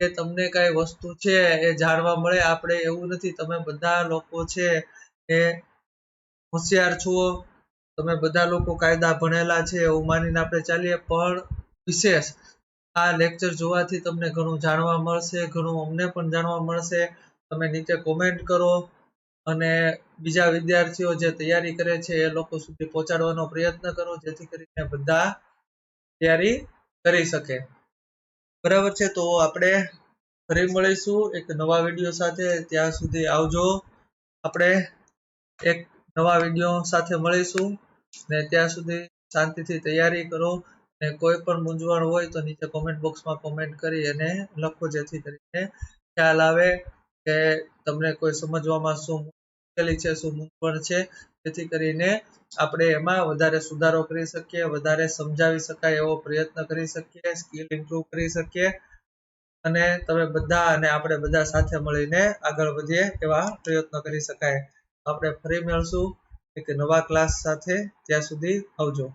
કે તમને કઈ વસ્તુ છે એ જાણવા મળે. આપણે એવું નથી, તમે બધા લોકો છે એ હોશિયાર છો, તમે બધા લોકો કાયદા ભણેલા છે એવું માનીને આપણે ચાલીએ, પણ વિશેષ આ લેક્ચર જોવાથી તમને ઘણું જાણવા મળશે, ઘણું અમને પણ જાણવા મળશે. તમે નીચે કોમેન્ટ કરો અને બીજા વિદ્યાર્થીઓ જે તૈયારી કરે છે એ લોકો સુધી પહોંચાડવાનો પ્રયત્ન કરો જેથી કરીને બધા તૈયારી કરી શકે. બરાબર છે. તો આપણે ફરી મળીશું એક નવા વિડીયો સાથે. ત્યાં સુધી આવજો. આપણે એક નવા વિડીયો સાથે મળીશું ને ત્યાં સુધી શાંતિથી તૈયારી કરો અને કોઈ પણ મૂંઝવણ હોય તો નીચે કોમેન્ટ બોક્સમાં કોમેન્ટ કરી અને લખો જેથી કરીને ખ્યાલ આવે કે તમને કોઈ સમજવામાં શું મુશ્કેલી છે, શું મૂંઝવણ છે, જેથી કરીને આપણે એમાં વધારે સુધારો કરી શકીએ, વધારે સમજાવી શકાય એવો પ્રયત્ન કરી શકીએ, સ્કિલ ઇમ્પ્રૂવ કરી શકીએ અને તમે બધા અને આપણે બધા સાથે મળીને આગળ વધીએ એવા પ્રયત્નો કરી શકાય. આપણે ફરી મળશું એક નવા ક્લાસ સાથે. ત્યાં સુધી આવજો.